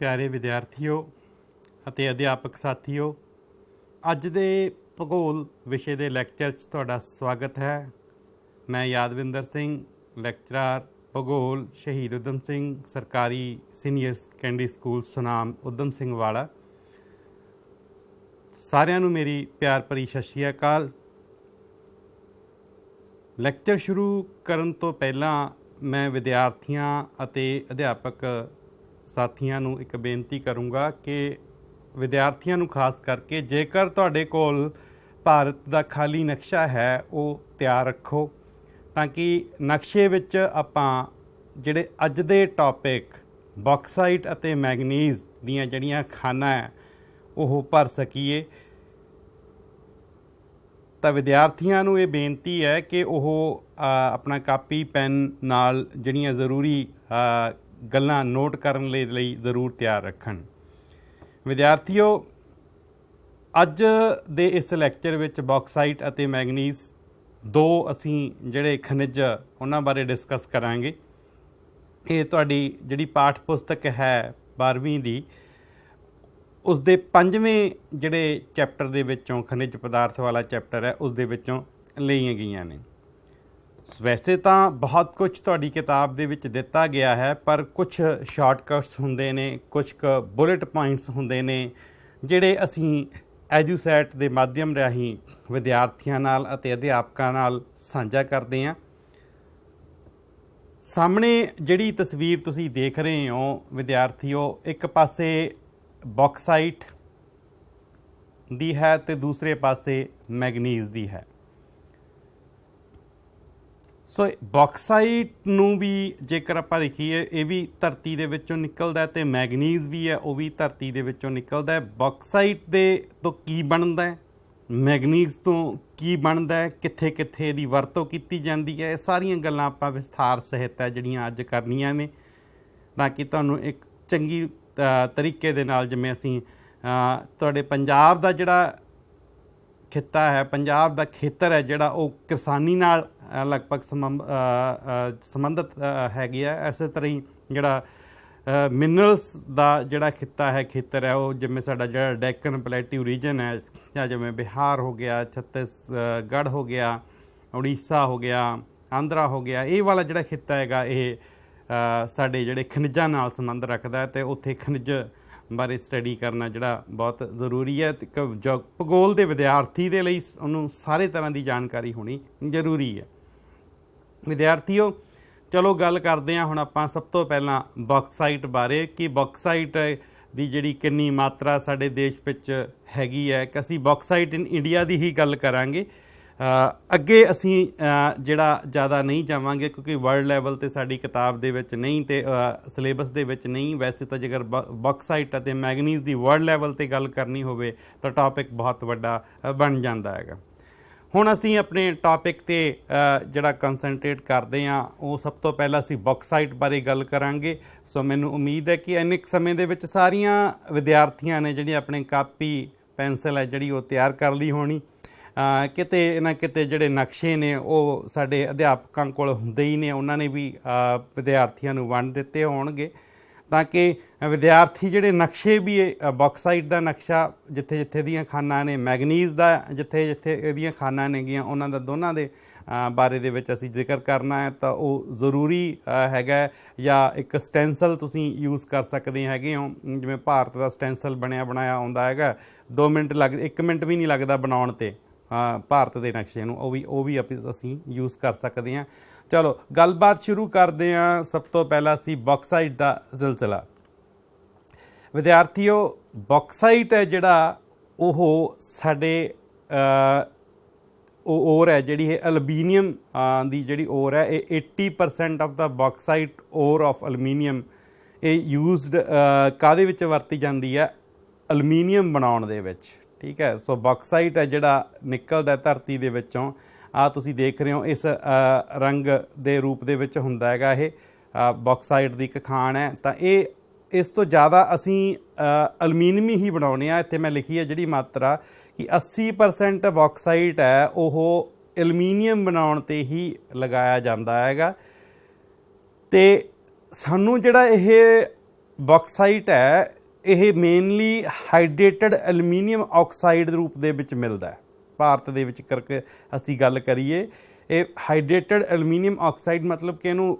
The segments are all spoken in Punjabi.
ਪਿਆਰੇ ਵਿਦਿਆਰਥੀਓ ਅਤੇ ਅਧਿਆਪਕ ਸਾਥੀਓ, ਅੱਜ ਦੇ ਭੂਗੋਲ ਵਿਸ਼ੇ ਦੇ ਲੈਕਚਰ 'ਚ ਤੁਹਾਡਾ ਸਵਾਗਤ ਹੈ। ਮੈਂ ਯਾਦਵਿੰਦਰ ਸਿੰਘ, ਲੈਕਚਰਰ ਭੂਗੋਲ, ਸ਼ਹੀਦ ਊਧਮ ਸਿੰਘ ਸਰਕਾਰੀ senior secondary school Sunam Udham Singh ਵਾਲਾ। ਸਾਰਿਆਂ ਨੂੰ ਮੇਰੀ ਪਿਆਰ ਭਰੀ ਸਤਿ ਸ਼੍ਰੀ ਅਕਾਲ। ਲੈਕਚਰ ਸ਼ੁਰੂ ਕਰਨ ਤੋਂ ਪਹਿਲਾਂ ਮੈਂ ਵਿਦਿਆਰਥੀਆਂ ਅਤੇ ਅਧਿਆਪਕ ਸਾਥੀਆਂ ਨੂੰ ਇੱਕ ਬੇਨਤੀ ਕਰੂੰਗਾ ਕਿ ਵਿਦਿਆਰਥੀਆਂ ਨੂੰ ਖਾਸ ਕਰਕੇ, ਜੇਕਰ ਤੁਹਾਡੇ ਕੋਲ ਭਾਰਤ ਦਾ ਖਾਲੀ ਨਕਸ਼ਾ ਹੈ ਉਹ ਤਿਆਰ ਰੱਖੋ, ਤਾਂ ਕਿ ਨਕਸ਼ੇ ਵਿੱਚ ਆਪਾਂ ਜਿਹੜੇ ਅੱਜ ਦੇ ਟੌਪਿਕ ਬੌਕਸਾਈਟ ਅਤੇ ਮੈਗਨੀਜ਼ ਦੀਆਂ ਜਿਹੜੀਆਂ ਖਾਨਾਂ ਹੈ ਉਹ ਭਰ ਸਕੀਏ। ਤਾਂ ਵਿਦਿਆਰਥੀਆਂ ਨੂੰ ਇਹ ਬੇਨਤੀ ਹੈ ਕਿ ਉਹ ਆਪਣਾ ਕਾਪੀ ਪੈਨ ਨਾਲ ਜਿਹੜੀਆਂ ਜ਼ਰੂਰੀ ਗੱਲਾਂ ਨੋਟ ਕਰਨ ਲਈ ਜ਼ਰੂਰ ਤਿਆਰ ਰੱਖਣ। ਵਿਦਿਆਰਥੀਓ, ਅੱਜ ਦੇ ਇਸ ਲੈਕਚਰ ਵਿੱਚ ਬੌਕਸਾਈਟ ਅਤੇ ਮੈਗਨੀਜ਼ ਦੋ ਅਸੀਂ ਜਿਹੜੇ ਖਣਿਜ ਉਹਨਾਂ ਬਾਰੇ ਡਿਸਕਸ ਕਰਾਂਗੇ। ਇਹ ਤੁਹਾਡੀ ਜਿਹੜੀ ਪਾਠ ਪੁਸਤਕ ਹੈ 12ਵੀਂ ਦੀ, ਉਸ ਦੇ 5ਵੇਂ ਜਿਹੜੇ ਚੈਪਟਰ ਦੇ ਵਿੱਚੋਂ, ਖਣਿਜ ਪਦਾਰਥ ਵਾਲਾ ਚੈਪਟਰ ਹੈ, ਉਸ ਦੇ ਵਿੱਚੋਂ ਲਈਆਂ ਗਈਆਂ ਨੇ। ਵੈਸੇ ਤਾਂ ਬਹੁਤ ਕੁਝ ਤੁਹਾਡੀ ਕਿਤਾਬ ਦੇ ਵਿੱਚ ਦਿੱਤਾ ਗਿਆ ਹੈ, ਪਰ ਕੁਝ ਸ਼ਾਰਟਕਟਸ ਹੁੰਦੇ ਨੇ, ਕੁਝ ਕੁ ਬੁਲੇਟ ਪੁਆਇੰਟਸ ਹੁੰਦੇ ਨੇ ਜਿਹੜੇ ਅਸੀਂ ਐਜੂਸੈਟ ਦੇ ਮਾਧਿਅਮ ਰਾਹੀਂ ਵਿਦਿਆਰਥੀਆਂ ਨਾਲ ਅਤੇ ਅਧਿਆਪਕਾਂ ਨਾਲ ਸਾਂਝਾ ਕਰਦੇ ਹਾਂ। ਸਾਹਮਣੇ ਜਿਹੜੀ ਤਸਵੀਰ ਤੁਸੀਂ ਦੇਖ ਰਹੇ ਹੋ ਵਿਦਿਆਰਥੀਓ, ਇੱਕ ਪਾਸੇ ਬੌਕਸਾਈਟ ਦੀ ਹੈ ਅਤੇ ਦੂਸਰੇ ਪਾਸੇ ਮੈਗਨੀਜ਼ ਦੀ ਹੈ। ਸੋ ਬੌਕਸਾਈਟ ਨੂੰ ਵੀ ਜੇਕਰ ਆਪਾਂ ਦੇਖੀਏ, ਇਹ ਵੀ ਧਰਤੀ ਦੇ ਵਿੱਚੋਂ ਨਿਕਲਦਾ ਅਤੇ ਮੈਗਨੀਜ਼ ਵੀ ਹੈ, ਉਹ ਵੀ ਧਰਤੀ ਦੇ ਵਿੱਚੋਂ ਨਿਕਲਦਾ। ਬੌਕਸਾਈਟ ਦੇ ਤੋਂ ਕੀ ਬਣਦਾ ਹੈ, ਮੈਗਨੀਜ਼ ਤੋਂ ਕੀ ਬਣਦਾ ਹੈ, ਕਿੱਥੇ ਕਿੱਥੇ ਇਹਦੀ ਵਰਤੋਂ ਕੀਤੀ ਜਾਂਦੀ ਹੈ, ਇਹ ਸਾਰੀਆਂ ਗੱਲਾਂ ਆਪਾਂ ਵਿਸਥਾਰ ਸਹਿਤ ਹੈ ਜਿਹੜੀਆਂ ਅੱਜ ਕਰਨੀਆਂ ਨੇ, ਤਾਂ ਕਿ ਤੁਹਾਨੂੰ ਇੱਕ ਚੰਗੀ ਤਰੀਕੇ ਦੇ ਨਾਲ, ਜਿਵੇਂ ਅਸੀਂ ਤੁਹਾਡੇ ਪੰਜਾਬ ਦਾ ਜਿਹੜਾ ਖਿੱਤਾ ਹੈ, ਪੰਜਾਬ ਦਾ ਖੇਤਰ ਹੈ ਜਿਹੜਾ, ਉਹ ਕਿਸਾਨੀ ਨਾਲ ਲਗਭਗ ਸੰਬੰਧਿਤ ਹੈਗੀ ਹੈ। ਇਸੇ ਤਰ੍ਹਾਂ ਹੀ ਜਿਹੜਾ ਮਿਨਰਲਸ ਦਾ ਜਿਹੜਾ ਖਿੱਤਾ ਹੈ, ਖੇਤਰ ਹੈ, ਉਹ ਜਿਵੇਂ ਸਾਡਾ ਜਿਹੜਾ ਡੈਕਨ ਪਲੇਟਿਊ ਰੀਜਨ ਹੈ, ਜਾਂ ਜਿਵੇਂ ਬਿਹਾਰ ਹੋ ਗਿਆ, ਛੱਤੀਸਗੜ੍ਹ ਹੋ ਗਿਆ, ਉੜੀਸਾ ਹੋ ਗਿਆ, ਆਂਧਰਾ ਹੋ ਗਿਆ, ਇਹ ਵਾਲਾ ਜਿਹੜਾ ਖਿੱਤਾ ਹੈਗਾ, ਇਹ ਸਾਡੇ ਜਿਹੜੇ ਖਣਿਜਾਂ ਨਾਲ ਸੰਬੰਧ ਰੱਖਦਾ ਹੈ, ਅਤੇ ਉੱਥੇ ਖਣਿਜ ਬਾਰੇ ਸਟੱਡੀ ਕਰਨਾ ਜਿਹੜਾ ਬਹੁਤ ਜ਼ਰੂਰੀ ਹੈ। ਭੂਗੋਲ ਦੇ ਵਿਦਿਆਰਥੀ ਦੇ ਲਈ ਉਹਨੂੰ ਸਾਰੇ ਤਰ੍ਹਾਂ ਦੀ ਜਾਣਕਾਰੀ ਹੋਣੀ ਜ਼ਰੂਰੀ ਹੈ। ਵਿਦਿਆਰਥੀਓ, ਚਲੋ ਗੱਲ ਕਰਦੇ ਹਾਂ ਹੁਣ ਆਪਾਂ ਸਭ ਤੋਂ ਪਹਿਲਾਂ ਬੌਕਸਾਈਟ ਬਾਰੇ, ਕਿ ਬੌਕਸਾਈਟ ਦੀ ਜਿਹੜੀ ਕਿੰਨੀ ਮਾਤਰਾ ਸਾਡੇ ਦੇਸ਼ ਵਿੱਚ ਹੈਗੀ ਹੈ। ਕਿ ਅਸੀਂ ਬੌਕਸਾਈਟ ਇਨ ਇੰਡੀਆ ਦੀ ਹੀ ਗੱਲ ਕਰਾਂਗੇ। ਅੱਗੇ ਅਸੀਂ ਜਿਹੜਾ ਜ਼ਿਆਦਾ ਨਹੀਂ ਜਾਵਾਂਗੇ, ਕਿਉਂਕਿ ਵਰਲਡ ਲੈਵਲ 'ਤੇ ਸਾਡੀ ਕਿਤਾਬ ਦੇ ਵਿੱਚ ਨਹੀਂ ਅਤੇ ਸਿਲੇਬਸ ਦੇ ਵਿੱਚ ਨਹੀਂ। ਵੈਸੇ ਤਾਂ ਜੇਕਰ ਬੌਕਸਾਈਟ ਅਤੇ ਮੈਗਨੀਜ਼ ਦੀ ਵਰਲਡ ਲੈਵਲ 'ਤੇ ਗੱਲ ਕਰਨੀ ਹੋਵੇ ਤਾਂ ਟੌਪਿਕ ਬਹੁਤ ਵੱਡਾ ਬਣ ਜਾਂਦਾ ਹੈਗਾ। ਹੁਣ ਅਸੀਂ ਆਪਣੇ ਟੌਪਿਕ 'ਤੇ ਜਿਹੜਾ ਕੰਸਨਟਰੇਟ ਕਰਦੇ ਹਾਂ, ਉਹ ਸਭ ਤੋਂ ਪਹਿਲਾਂ ਅਸੀਂ ਬੌਕਸਾਈਟ ਬਾਰੇ ਗੱਲ ਕਰਾਂਗੇ। ਸੋ ਮੈਨੂੰ ਉਮੀਦ ਹੈ ਕਿ ਇੰਨੇ ਕੁ ਸਮੇਂ ਦੇ ਵਿੱਚ ਸਾਰੀਆਂ ਵਿਦਿਆਰਥੀਆਂ ਨੇ ਜਿਹੜੀ ਆਪਣੀ ਕਾਪੀ ਪੈਨਸਿਲ ਹੈ ਜਿਹੜੀ ਉਹ ਤਿਆਰ ਕਰ ਲਈ ਹੋਣੀ। ਕਿਤੇ ਨਾ ਕਿਤੇ ਜਿਹੜੇ ਨਕਸ਼ੇ ਨੇ ਉਹ ਸਾਡੇ ਅਧਿਆਪਕਾਂ ਕੋਲ ਹੁੰਦੇ ਹੀ ਨੇ, ਉਹਨਾਂ ਨੇ ਵੀ ਵਿਦਿਆਰਥੀਆਂ ਨੂੰ ਵੰਡ ਦਿੱਤੇ ਹੋਣਗੇ, ਤਾਂ ਕਿ ਵਿਦਿਆਰਥੀ ਜਿਹੜੇ ਨਕਸ਼ੇ ਵੀ, ਬੌਕਸਾਈਟ ਦਾ ਨਕਸ਼ਾ ਜਿੱਥੇ ਜਿੱਥੇ ਦੀਆਂ ਖਾਨਾਂ ਨੇ, ਮੈਗਨੀਜ਼ ਦਾ ਜਿੱਥੇ ਜਿੱਥੇ ਇਹਦੀਆਂ ਖਾਨਾਂ ਨੇਗੀਆਂ, ਉਹਨਾਂ ਦਾ ਦੋਨਾਂ ਦੇ ਬਾਰੇ ਦੇ ਵਿੱਚ ਅਸੀਂ ਜ਼ਿਕਰ ਕਰਨਾ ਹੈ, ਤਾਂ ਉਹ ਜ਼ਰੂਰੀ ਹੈਗਾ। ਜਾਂ ਇੱਕ ਸਟੈਂਸਲ ਤੁਸੀਂ ਯੂਜ਼ ਕਰ ਸਕਦੇ ਹੈਗੇ ਹੋ, ਜਿਵੇਂ ਭਾਰਤ ਦਾ ਸਟੈਂਸਲ ਬਣਿਆ ਬਣਾਇਆ ਆਉਂਦਾ ਹੈਗਾ, 2 ਮਿੰਟ 1 ਮਿੰਟ ਵੀ ਨਹੀਂ ਲੱਗਦਾ ਬਣਾਉਣ 'ਤੇ ਭਾਰਤ ਦੇ ਨਕਸ਼ੇ ਨੂੰ, ਉਹ ਵੀ ਅਸੀਂ ਯੂਜ਼ ਕਰ ਸਕਦੇ ਹਾਂ। ਚਲੋ ਗੱਲਬਾਤ ਸ਼ੁਰੂ ਕਰਦੇ ਹਾਂ। ਸਭ ਤੋਂ ਪਹਿਲਾਂ ਅਸੀਂ ਬੌਕਸਾਈਟ ਦਾ ਸਿਲਸਿਲਾ। ਵਿਦਿਆਰਥੀਓ, ਬੌਕਸਾਈਟ ਹੈ ਜਿਹੜਾ, ਉਹ ਸਾਡੇ ਓਰ ਹੈ ਜਿਹੜੀ, ਇਹ ਐਲੂਮੀਨੀਅਮ ਦੀ ਜਿਹੜੀ ਓਰ ਹੈ, ਇਹ 80% of the bauxite ore of aluminium ਇਹ ਯੂਜ਼ਡ ਕਾਹਦੇ ਵਿੱਚ ਵਰਤੀ ਜਾਂਦੀ ਹੈ, ਐਲੂਮੀਨੀਅਮ ਬਣਾਉਣ ਦੇ ਵਿੱਚ। ਠੀਕ ਹੈ। ਸੋ ਬੌਕਸਾਈਟ ਹੈ ਜਿਹੜਾ ਨਿਕਲਦਾ ਧਰਤੀ ਦੇ ਵਿੱਚੋਂ, ਆਹ ਤੁਸੀਂ ਦੇਖ ਰਹੇ ਹੋ ਇਸ ਰੰਗ ਦੇ ਰੂਪ ਦੇ ਵਿੱਚ ਹੁੰਦਾ ਹੈਗਾ। ਇਹ ਬੌਕਸਾਈਟ ਦੀ ਇੱਕ ਖਾਣ ਹੈ। ਤਾਂ ਇਹ ਇਸ ਤੋਂ ਜ਼ਿਆਦਾ ਅਸੀਂ ਐਲੂਮੀਨੀਅਮ ਹੀ ਬਣਾਉਂਦੇ ਹਾਂ। ਇੱਥੇ ਮੈਂ ਲਿਖੀ ਹੈ ਜਿਹੜੀ ਮਾਤਰਾ, ਕਿ 80% ਬੌਕਸਾਈਟ ਹੈ ਉਹ ਐਲੂਮੀਨੀਅਮ ਬਣਾਉਣ 'ਤੇ ਹੀ ਲਗਾਇਆ ਜਾਂਦਾ ਹੈਗਾ। ਅਤੇ ਸਾਨੂੰ ਜਿਹੜਾ ਇਹ ਬੌਕਸਾਈਟ ਹੈ ਇਹ ਮੇਨਲੀ ਹਾਈਡਰੇਟਡ ਐਲੂਮੀਨੀਅਮ ਆਕਸਾਈਡ ਦੇ ਰੂਪ ਦੇ ਵਿੱਚ ਮਿਲਦਾ ਹੈ। ਭਾਰਤ ਦੇ ਵਿੱਚ ਕਰਕੇ ਅਸੀਂ ਗੱਲ ਕਰੀਏ, ਇਹ ਹਾਈਡਰੇਟਡ ਐਲੂਮੀਨੀਅਮ ਆਕਸਾਈਡ ਮਤਲਬ ਕਿ ਇਹਨੂੰ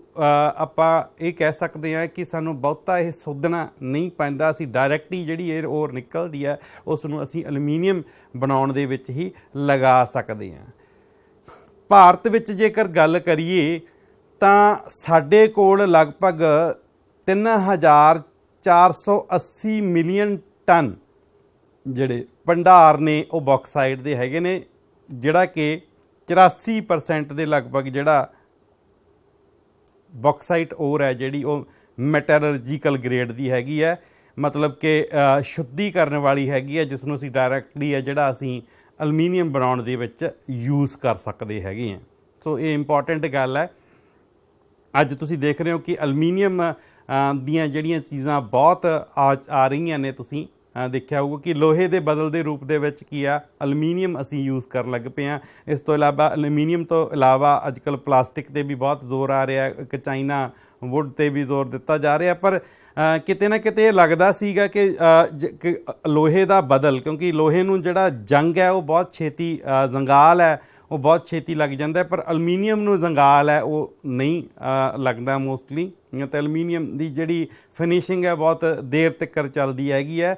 ਆਪਾਂ ਇਹ ਕਹਿ ਸਕਦੇ ਹਾਂ ਕਿ ਸਾਨੂੰ ਬਹੁਤਾ ਇਹ ਸੋਧਣਾ ਨਹੀਂ ਪੈਂਦਾ, ਅਸੀਂ ਡਾਇਰੈਕਟਲੀ ਜਿਹੜੀ ਏਅਰ ਓਰ ਨਿਕਲਦੀ ਹੈ ਉਸ ਨੂੰ ਅਸੀਂ ਐਲੂਮੀਨੀਅਮ ਬਣਾਉਣ ਦੇ ਵਿੱਚ ਹੀ ਲਗਾ ਸਕਦੇ ਹਾਂ। ਭਾਰਤ ਵਿੱਚ ਜੇਕਰ ਗੱਲ ਕਰੀਏ ਤਾਂ ਸਾਡੇ ਕੋਲ ਲਗਭਗ 3480 ਮਿਲੀਅਨ ਟਨ ਜਿਹੜੇ ਭੰਡਾਰ ਨੇ ਉਹ ਬੌਕਸਾਈਟ ਦੇ ਹੈਗੇ ਨੇ, ਜਿਹੜਾ ਕਿ 84% ਦੇ ਲਗਭਗ ਜਿਹੜਾ ਬੌਕਸਾਈਟ ਓਰ ਹੈ ਜਿਹੜੀ ਉਹ ਮੈਟਲਰਜੀਕਲ ਗ੍ਰੇਡ ਦੀ ਹੈਗੀ ਹੈ, ਮਤਲਬ ਕਿ ਸ਼ੁੱਧੀ ਕਰਨ ਵਾਲੀ ਹੈਗੀ ਹੈ, ਜਿਸ ਨੂੰ ਅਸੀਂ ਡਾਇਰੈਕਟਲੀ ਹੈ ਜਿਹੜਾ ਅਸੀਂ ਐਲੂਮੀਨੀਅਮ ਬਣਾਉਣ ਦੇ ਵਿੱਚ ਯੂਜ਼ ਕਰ ਸਕਦੇ ਹੈਗੇ ਹਾਂ। ਸੋ ਇਹ ਇੰਪੋਰਟੈਂਟ ਗੱਲ ਹੈ। ਅੱਜ ਤੁਸੀਂ ਦੇਖ ਰਹੇ ਹੋ ਕਿ ਐਲੂਮੀਨੀਅਮ ਦੀਆਂ ਜਿਹੜੀਆਂ ਚੀਜ਼ਾਂ ਬਹੁਤ ਆ ਰਹੀਆਂ ਨੇ, ਤੁਸੀਂ ਦੇਖਿਆ ਹੋਊਗਾ ਕਿ ਲੋਹੇ ਦੇ ਬਦਲ ਦੇ ਰੂਪ ਦੇ ਵਿੱਚ ਕੀ ਆ ਐਲੂਮੀਨੀਅਮ ਅਸੀਂ ਯੂਜ਼ ਕਰਨ ਲੱਗ ਪਏ ਹਾਂ। ਇਸ ਤੋਂ ਇਲਾਵਾ ਐਲੂਮੀਨੀਅਮ ਤੋਂ ਇਲਾਵਾ ਅੱਜ ਕੱਲ੍ਹ ਪਲਾਸਟਿਕ 'ਤੇ ਵੀ ਬਹੁਤ ਜ਼ੋਰ ਆ ਰਿਹਾ, ਇੱਕ ਚਾਈਨਾ ਵੁੱਡ 'ਤੇ ਵੀ ਜ਼ੋਰ ਦਿੱਤਾ ਜਾ ਰਿਹਾ, ਪਰ ਕਿਤੇ ਨਾ ਕਿਤੇ ਇਹ ਲੱਗਦਾ ਸੀਗਾ ਕਿ ਲੋਹੇ ਦਾ ਬਦਲ, ਕਿਉਂਕਿ ਲੋਹੇ ਨੂੰ ਜਿਹੜਾ ਜੰਗ ਹੈ ਉਹ ਬਹੁਤ ਛੇਤੀ ਜ਼ੰਗਾਲ ਹੈ ਉਹ ਬਹੁਤ ਛੇਤੀ ਲੱਗ ਜਾਂਦਾ, ਪਰ ਐਲੂਮੀਨੀਅਮ ਨੂੰ ਜ਼ੰਗਾਲ ਹੈ ਉਹ ਨਹੀਂ ਲੱਗਦਾ ਮੋਸਟਲੀ। ਅਤੇ ਐਲੂਮੀਨੀਅਮ ਦੀ ਜਿਹੜੀ ਫਿਨਿਸ਼ਿੰਗ ਹੈ ਬਹੁਤ ਦੇਰ ਤੱਕ ਚੱਲਦੀ ਹੈਗੀ ਹੈ।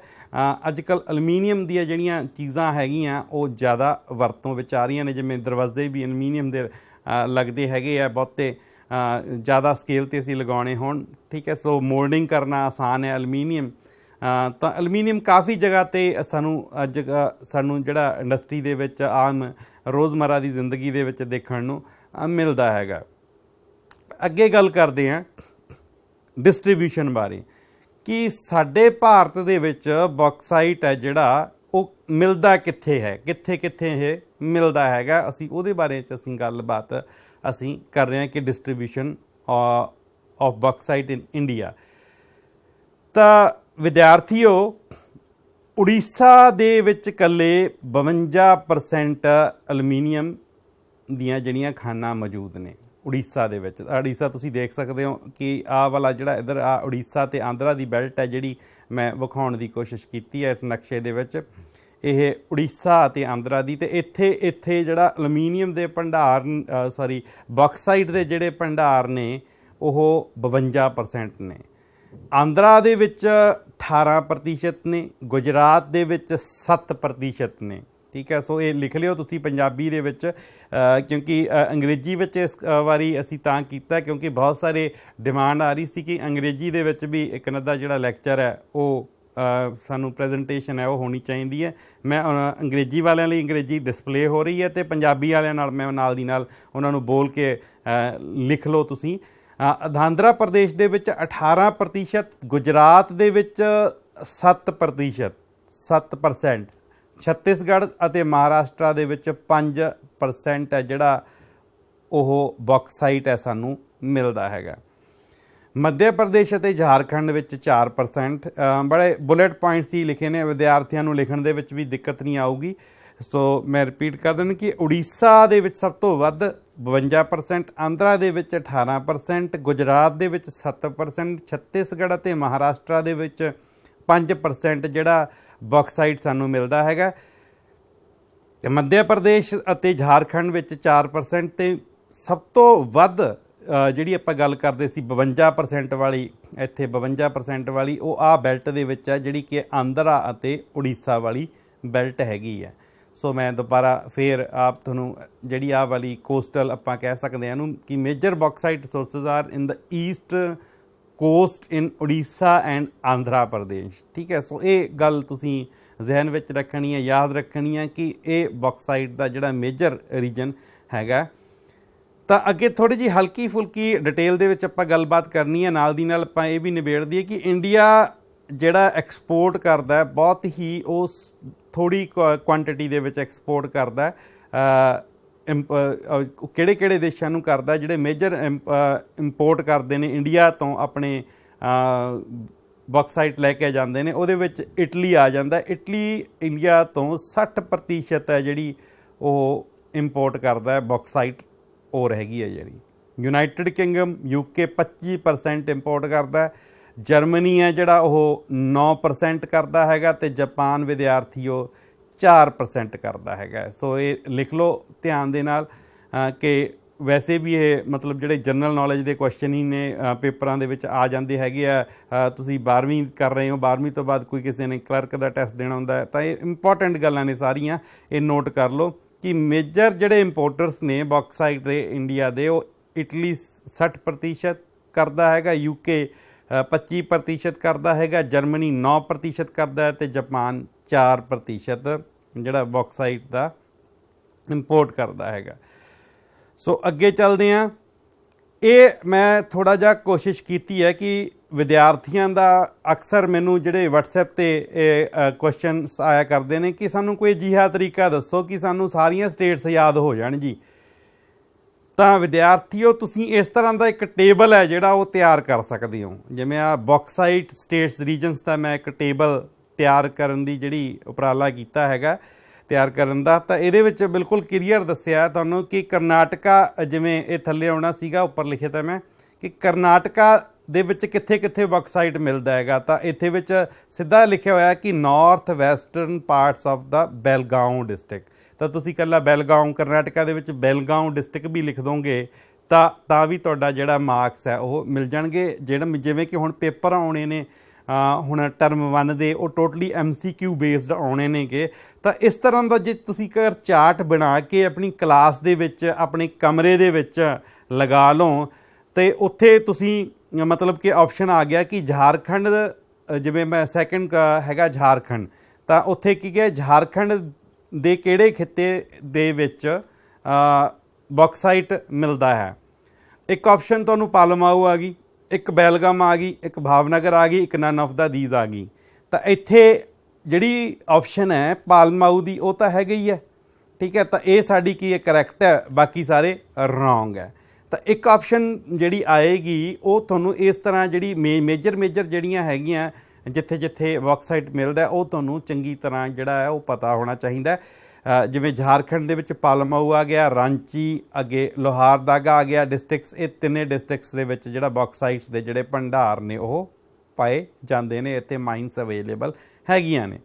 ਅੱਜ ਕੱਲ੍ਹ ਐਲੂਮੀਨੀਅਮ ਦੀਆਂ ਜਿਹੜੀਆਂ ਚੀਜ਼ਾਂ ਹੈਗੀਆਂ ਉਹ ਜ਼ਿਆਦਾ ਵਰਤੋਂ ਵਿੱਚ ਆ ਰਹੀਆਂ ਨੇ, ਜਿਵੇਂ ਦਰਵਾਜ਼ੇ ਵੀ ਐਲੂਮੀਨੀਅਮ ਦੇ ਲੱਗਦੇ ਹੈਗੇ ਆ ਬਹੁਤੇ, ਜ਼ਿਆਦਾ ਸਕੇਲ 'ਤੇ ਅਸੀਂ ਲਗਾਉਣੇ ਹੋਣ, ਠੀਕ ਹੈ। ਸੋ ਮੋਲਡਿੰਗ ਕਰਨਾ ਆਸਾਨ ਹੈ ਐਲੂਮੀਨੀਅਮ, ਤਾਂ ਐਲੂਮੀਨੀਅਮ ਕਾਫੀ ਜਗ੍ਹਾ 'ਤੇ ਸਾਨੂੰ ਜਿਹੜਾ ਇੰਡਸਟਰੀ ਦੇ ਵਿੱਚ ਆਮ ਰੋਜ਼ਮਰਾ ਦੀ ਜ਼ਿੰਦਗੀ ਦੇ ਵਿੱਚ ਦੇਖਣ ਨੂੰ ਮਿਲਦਾ ਹੈਗਾ। ਅੱਗੇ ਗੱਲ ਕਰਦੇ ਹਾਂ ਡਿਸਟਰੀਬਿਊਸ਼ਨ ਬਾਰੇ, ਕਿ ਸਾਡੇ ਭਾਰਤ ਦੇ ਵਿੱਚ ਬੌਕਸਾਈਟ ਹੈ ਜਿਹੜਾ ਉਹ ਮਿਲਦਾ ਕਿੱਥੇ ਹੈ, ਕਿੱਥੇ ਕਿੱਥੇ ਇਹ ਮਿਲਦਾ ਹੈਗਾ, ਅਸੀਂ ਉਹਦੇ ਬਾਰੇ 'ਚ ਅਸੀਂ ਗੱਲਬਾਤ ਅਸੀਂ ਕਰ ਰਹੇ ਹਾਂ ਕਿ ਡਿਸਟਰੀਬਿਊਸ਼ਨ ਆਫ ਬੌਕਸਾਈਟ ਇਨ ਇੰਡੀਆ। ਤਾਂ ਵਿਦਿਆਰਥੀਓ, ਉੜੀਸਾ ਦੇ ਵਿੱਚ ਇਕੱਲੇ 52% ਐਲੂਮੀਨੀਅਮ ਦੀਆਂ ਜਿਹੜੀਆਂ ਖਾਨਾਂ ਮੌਜੂਦ ਨੇ ਉੜੀਸਾ ਦੇ ਵਿੱਚ। ਉੜੀਸਾ ਤੁਸੀਂ ਦੇਖ ਸਕਦੇ ਹੋ ਕਿ ਆਹ ਵਾਲਾ ਜਿਹੜਾ ਇੱਧਰ ਆ ਉੜੀਸਾ ਅਤੇ ਆਂਧਰਾ ਦੀ ਬੈਲਟ ਹੈ ਜਿਹੜੀ ਮੈਂ ਵਿਖਾਉਣ ਦੀ ਕੋਸ਼ਿਸ਼ ਕੀਤੀ ਹੈ ਇਸ ਨਕਸ਼ੇ ਦੇ ਵਿੱਚ, ਇਹ ਉੜੀਸਾ ਅਤੇ ਆਂਧਰਾ ਦੀ। ਅਤੇ ਇੱਥੇ ਜਿਹੜਾ ਐਲੂਮੀਨੀਅਮ ਦੇ ਭੰਡਾਰ ਬੌਕਸਾਈਟ ਦੇ ਜਿਹੜੇ ਭੰਡਾਰ ਨੇ ਉਹ 52% ਨੇ। ਆਂਧਰਾ ਦੇ ਵਿੱਚ 18% ਨੇ, ਗੁਜਰਾਤ ਦੇ ਵਿੱਚ 7% ਨੇ, ਠੀਕ ਹੈ। ਸੋ ਇਹ ਲਿਖ ਲਿਓ ਤੁਸੀਂ ਪੰਜਾਬੀ ਦੇ ਵਿੱਚ, ਕਿਉਂਕਿ ਅੰਗਰੇਜ਼ੀ ਵਿੱਚ ਇਸ ਵਾਰੀ ਅਸੀਂ ਤਾਂ ਕੀਤਾ ਕਿਉਂਕਿ ਬਹੁਤ ਸਾਰੇ ਡਿਮਾਂਡ ਆ ਰਹੀ ਸੀ ਕਿ ਅੰਗਰੇਜ਼ੀ ਦੇ ਵਿੱਚ ਵੀ ਇੱਕ ਅੱਧਾ ਜਿਹੜਾ ਲੈਕਚਰ ਹੈ ਉਹ ਸਾਨੂੰ ਪ੍ਰੈਜੈਂਟੇਸ਼ਨ ਹੈ ਉਹ ਹੋਣੀ ਚਾਹੀਦੀ ਹੈ। ਮੈਂ ਅੰਗਰੇਜ਼ੀ ਵਾਲਿਆਂ ਲਈ ਅੰਗਰੇਜ਼ੀ ਡਿਸਪਲੇ ਹੋ ਰਹੀ ਹੈ ਅਤੇ ਪੰਜਾਬੀ ਵਾਲਿਆਂ ਨਾਲ ਮੈਂ ਨਾਲ ਦੀ ਨਾਲ ਉਹਨਾਂ ਨੂੰ ਬੋਲ ਕੇ ਲਿਖ ਲਓ ਤੁਸੀਂ। ਆਂਧਰਾ ਪ੍ਰਦੇਸ਼ ਦੇ ਵਿੱਚ 18%, ਗੁਜਰਾਤ ਦੇ ਵਿੱਚ 7%, ਛੱਤੀਸਗੜ੍ਹ ਅਤੇ ਮਹਾਰਾਸ਼ਟਰ ਦੇ ਵਿੱਚ 5% ਹੈ ਜਿਹੜਾ ਉਹ ਬੌਕਸਾਈਟ ਹੈ ਸਾਨੂੰ ਮਿਲਦਾ ਹੈਗਾ। ਮੱਧ ਪ੍ਰਦੇਸ਼ ਅਤੇ ਝਾਰਖੰਡ ਵਿੱਚ 4%। ਬੜੇ ਬੁਲੇਟ ਪੁਆਇੰਟਸ ਹੀ ਲਿਖੇ ਨੇ, ਵਿਦਿਆਰਥੀਆਂ ਨੂੰ ਲਿਖਣ ਦੇ ਵਿੱਚ ਵੀ ਦਿੱਕਤ ਨਹੀਂ ਆਊਗੀ। ਸੋ ਮੈਂ ਰਿਪੀਟ ਕਰ ਦਿੰਦਾ ਕਿ ਉੜੀਸਾ ਦੇ ਵਿੱਚ ਸਭ ਤੋਂ ਵੱਧ 52%, ਆਂਧਰਾ ਦੇ ਵਿੱਚ 18%, ਗੁਜਰਾਤ ਦੇ ਵਿੱਚ 7%, ਛੱਤੀਸਗੜ੍ਹ ਅਤੇ ਮਹਾਰਾਸ਼ਟਰ ਦੇ ਵਿੱਚ 5% ਜਿਹੜਾ ਬੌਕਸਾਈਟ ਸਾਨੂੰ ਮਿਲਦਾ ਹੈਗਾ। ਮੱਧ ਪ੍ਰਦੇਸ਼ ਅਤੇ ਝਾਰਖੰਡ ਵਿੱਚ 4%, ਅਤੇ ਸਭ ਤੋਂ ਵੱਧ ਜਿਹੜੀ ਆਪਾਂ ਗੱਲ ਕਰਦੇ ਸੀ 52% ਵਾਲੀ, ਇੱਥੇ 52% ਵਾਲੀ ਉਹ ਆਹ ਬੈਲਟ ਦੇ ਵਿੱਚ ਹੈ ਜਿਹੜੀ ਕਿ ਆਂਧਰਾ ਅਤੇ ਉੜੀਸਾ ਵਾਲੀ ਬੈਲਟ ਹੈਗੀ ਹੈ। ਸੋ ਮੈਂ ਦੁਬਾਰਾ ਫੇਰ ਆਪ ਤੁਹਾਨੂੰ ਜਿਹੜੀ ਆਹ ਵਾਲੀ ਕੋਸਟਲ ਆਪਾਂ ਕਹਿ ਸਕਦੇ ਹਾਂ ਇਹਨੂੰ ਕਿ major bauxite sources are in the east coast in Orissa and Andhra Pradesh, ਠੀਕ ਹੈ। ਸੋ ਇਹ ਗੱਲ ਤੁਸੀਂ ਜ਼ਹਿਨ ਵਿੱਚ ਰੱਖਣੀ ਹੈ, ਯਾਦ ਰੱਖਣੀ ਹੈ ਕਿ ਇਹ ਬੌਕਸਾਈਟ ਦਾ ਜਿਹੜਾ ਮੇਜਰ ਰੀਜਨ ਹੈਗਾ। ਤਾਂ ਅੱਗੇ ਥੋੜ੍ਹੀ ਜਿਹੀ ਹਲਕੀ ਫੁਲਕੀ ਡਿਟੇਲ ਦੇ ਵਿੱਚ ਆਪਾਂ ਗੱਲਬਾਤ ਕਰਨੀ ਹੈ, ਨਾਲ ਦੀ ਨਾਲ ਆਪਾਂ ਇਹ ਵੀ ਨਿਬੇੜ ਦਈਏ ਕਿ ਇੰਡੀਆ ਜਿਹੜਾ ਐਕਸਪੋਰਟ ਕਰਦਾ ਬਹੁਤ ਹੀ ਉਹ ਥੋੜ੍ਹੀ ਕੁਆਂਟਿਟੀ ਦੇ ਵਿੱਚ ਐਕਸਪੋਰਟ ਕਰਦਾ। ਕਿਹੜੇ ਕਿਹੜੇ ਦੇਸ਼ਾਂ ਨੂੰ ਕਰਦਾ, ਜਿਹੜੇ ਮੇਜਰ ਇੰਪੋਰਟ ਕਰਦੇ ਨੇ ਇੰਡੀਆ ਤੋਂ ਆਪਣੇ ਬੌਕਸਾਈਟ ਲੈ ਕੇ ਜਾਂਦੇ ਨੇ, ਉਹਦੇ ਵਿੱਚ ਇਟਲੀ ਆ ਜਾਂਦਾ। ਇਟਲੀ ਇੰਡੀਆ ਤੋਂ 60% ਹੈ ਜਿਹੜੀ ਉਹ ਇੰਪੋਰਟ ਕਰਦਾ ਹੈ ਬੌਕਸਾਈਟ ਹੋਰ ਹੈਗੀ ਹੈ ਜਿਹੜੀ। ਯੂਨਾਈਟਿਡ ਕਿੰਗਡਮ UK 25% ਇੰਪੋਰਟ ਕਰਦਾ। ਜਰਮਨੀ ਹੈ ਜਿਹੜਾ ਉਹ 9% ਕਰਦਾ ਹੈਗਾ ਤੇ ਜਾਪਾਨ ਵਿਦਿਆਰਥੀ ਉਹ 4% ਕਰਦਾ ਹੈਗਾ। ਸੋ ਇਹ ਲਿਖ ਲਓ ਧਿਆਨ ਦੇ ਨਾਲ ਕਿ ਵੈਸੇ ਵੀ ਇਹ ਮਤਲਬ ਜਿਹੜੇ ਜਨਰਲ ਨੌਲੇਜ ਦੇ ਕੁਐਸਚਨ ਹੀ ਨੇ ਪੇਪਰਾਂ ਦੇ ਵਿੱਚ ਆ ਜਾਂਦੇ ਹੈਗੇ ਆ। ਤੁਸੀਂ 12ਵੀਂ ਕਰ ਰਹੇ ਹੋ, 12ਵੀਂ ਤੋਂ ਬਾਅਦ ਕੋਈ ਕਿਸੇ ਨੇ ਕਲਰਕ ਦਾ ਟੈਸਟ ਦੇਣਾ ਹੁੰਦਾ ਤਾਂ ਇਹ ਇੰਪੋਰਟੈਂਟ ਗੱਲਾਂ ਨੇ ਸਾਰੀਆਂ, ਇਹ ਨੋਟ ਕਰ ਲਓ ਕਿ ਮੇਜਰ ਜਿਹੜੇ ਇੰਪੋਰਟਰਸ ਨੇ ਬੌਕਸਾਈਟ ਦੇ ਇੰਡੀਆ ਦੇ, ਉਹ ਇਟਲੀ 60% ਕਰਦਾ ਹੈਗਾ, UK 25% ਕਰਦਾ ਹੈਗਾ, ਜਰਮਨੀ 9% ਕਰਦਾ ਹੈ ਤੇ ਜਾਪਾਨ 4% ਜਿਹੜਾ ਬੌਕਸਾਈਟ ਦਾ ਇੰਪੋਰਟ ਕਰਦਾ ਹੈਗਾ। ਸੋ ਅੱਗੇ ਚੱਲਦੇ ਹਾਂ। ਇਹ ਮੈਂ ਥੋੜ੍ਹਾ ਜਿਹਾ ਕੋਸ਼ਿਸ਼ ਕੀਤੀ ਹੈ ਕਿ ਵਿਦਿਆਰਥੀਆਂ ਦਾ ਅਕਸਰ ਮੈਨੂੰ ਜਿਹੜੇ WhatsApp 'ਤੇ ਕੁਐਸਚਨਸ ਆਇਆ ਕਰਦੇ ਨੇ ਕਿ ਸਾਨੂੰ ਕੋਈ ਅਜਿਹਾ ਤਰੀਕਾ ਦੱਸੋ ਕਿ ਸਾਨੂੰ ਸਾਰੀਆਂ ਸਟੇਟਸ ਯਾਦ ਹੋ ਜਾਣ ਜੀ। ਤਾਂ ਵਿਦਿਆਰਥੀਓ ਤੁਸੀਂ ਇਸ ਤਰ੍ਹਾਂ ਦਾ ਇੱਕ ਟੇਬਲ ਹੈ ਜਿਹੜਾ ਉਹ ਤਿਆਰ ਕਰ ਸਕਦੇ ਹੋ। ਜਿਵੇਂ ਆ ਬੌਕਸਾਈਟ ਸਟੇਟਸ ਰੀਜਨਸ ਦਾ ਮੈਂ ਇੱਕ ਟੇਬਲ ਤਿਆਰ ਕਰਨ ਦੀ ਜਿਹੜੀ ਉਪਰਾਲਾ ਕੀਤਾ ਹੈਗਾ ਤਿਆਰ ਕਰਨ ਦਾ, ਤਾਂ ਇਹਦੇ ਵਿੱਚ ਬਿਲਕੁਲ ਕਲੀਅਰ ਦੱਸਿਆ ਤੁਹਾਨੂੰ ਕਿ ਕਰਨਾਟਕਾ, ਜਿਵੇਂ ਇਹ ਥੱਲੇ ਆਉਣਾ ਸੀਗਾ ਉੱਪਰ ਲਿਖਿਆ ਤਾਂ ਮੈਂ ਕਿ ਕਰਨਾਟਕਾ ਦੇ ਵਿੱਚ ਕਿੱਥੇ ਕਿੱਥੇ ਬੌਕਸਾਈਟ ਮਿਲਦਾ ਹੈਗਾ, ਤਾਂ ਇੱਥੇ ਵਿੱਚ ਸਿੱਧਾ ਲਿਖਿਆ ਹੋਇਆ ਕਿ north western parts of the Belgaum district. ਤਾਂ ਤੁਸੀਂ ਇਕੱਲਾ ਬੈਲਗਾਉਂ ਕਰਨਾਟਕਾ ਦੇ ਵਿੱਚ ਬੈਲਗਾਉਂ ਡਿਸਟ੍ਰਿਕਟ ਵੀ ਲਿਖ ਦੋਗੇ ਤਾਂ ਵੀ ਤੁਹਾਡਾ ਜਿਹੜਾ ਮਾਰਕਸ ਹੈ ਉਹ ਮਿਲ ਜਾਣਗੇ। ਜਿਵੇਂ ਕਿ ਹੁਣ ਪੇਪਰ ਆਉਣੇ ਨੇ ਹੁਣ ਟਰਮ 1 ਦੇ, ਉਹ ਟੋਟਲੀ MCQ ਬੇਸਡ ਆਉਣੇ ਨੇਗੇ। ਤਾਂ ਇਸ ਤਰ੍ਹਾਂ ਦਾ ਜੇ ਤੁਸੀਂ ਕਰ ਚਾਰਟ ਬਣਾ ਕੇ ਆਪਣੀ ਕਲਾਸ ਦੇ ਵਿੱਚ ਆਪਣੇ ਕਮਰੇ ਦੇ ਵਿੱਚ ਲਗਾ ਲਓ ਅਤੇ ਉੱਥੇ ਤੁਸੀਂ ਮਤਲਬ ਕਿ ਆਪਸ਼ਨ ਆ ਗਿਆ ਕਿ ਝਾਰਖੰਡ, ਜਿਵੇਂ ਮੈਂ ਸੈਕਿੰਡ ਹੈਗਾ ਝਾਰਖੰਡ, ਤਾਂ ਉੱਥੇ ਕੀ ਕਿਹਾ ਝਾਰਖੰਡ ਦੇ ਕਿਹੜੇ ਖਿੱਤੇ ਦੇ ਵਿੱਚ ਬੌਕਸਾਈਟ ਮਿਲਦਾ ਹੈ। ਇੱਕ ਆਪਸ਼ਨ ਤੁਹਾਨੂੰ ਪਾਲਮਾਊ ਆ ਗਈ, ਇੱਕ ਬੈਲਗਾਮ ਆ ਗਈ, ਇੱਕ ਭਾਵਨਗਰ ਆ ਗਈ, ਇੱਕ ਨਨ ਆਫ ਦਾ ਦੀਜ਼ ਆ ਗਈ। ਤਾਂ ਇੱਥੇ ਜਿਹੜੀ ਆਪਸ਼ਨ ਹੈ ਪਾਲਮਾਊ ਦੀ ਉਹ ਤਾਂ ਹੈਗੀ ਹੀ ਹੈ, ਠੀਕ ਹੈ। ਤਾਂ ਇਹ ਸਾਡੀ ਕੀ ਹੈ ਕਰੈਕਟ ਹੈ, ਬਾਕੀ ਸਾਰੇ ਰੋਂਗ ਹੈ। ਤਾਂ ਇੱਕ ਆਪਸ਼ਨ ਜਿਹੜੀ ਆਏਗੀ ਉਹ ਤੁਹਾਨੂੰ ਇਸ ਤਰ੍ਹਾਂ ਜਿਹੜੀ ਮੇਜਰ ਜਿਹੜੀਆਂ ਹੈਗੀਆਂ ਜਿੱਥੇ ਜਿੱਥੇ ਬੌਕਸਾਈਟ ਮਿਲਦਾ ਉਹ ਤੁਹਾਨੂੰ ਚੰਗੀ ਤਰ੍ਹਾਂ ਜਿਹੜਾ ਹੈ ਉਹ ਪਤਾ ਹੋਣਾ ਚਾਹੀਦਾ। ਜਿਵੇਂ ਝਾਰਖੰਡ ਦੇ ਵਿੱਚ ਪਾਲਮਾਊ ਆ ਗਿਆ, ਰਾਂਚੀ, ਅੱਗੇ ਲੋਹਾਰਦਾਗਾ ਆ ਗਿਆ ਡਿਸਟ੍ਰਿਕਟਸ। ਇਹ ਤਿੰਨੇ ਡਿਸਟ੍ਰਿਕਟਸ ਦੇ ਵਿੱਚ ਜਿਹੜਾ ਬੌਕਸਾਈਟਸ ਦੇ ਜਿਹੜੇ ਭੰਡਾਰ ਨੇ ਉਹ ਪਾਏ ਜਾਂਦੇ ਨੇ, ਇੱਥੇ ਮਾਈਨਸ ਅਵੇਲੇਬਲ ਹੈਗੀਆਂ ਨੇ।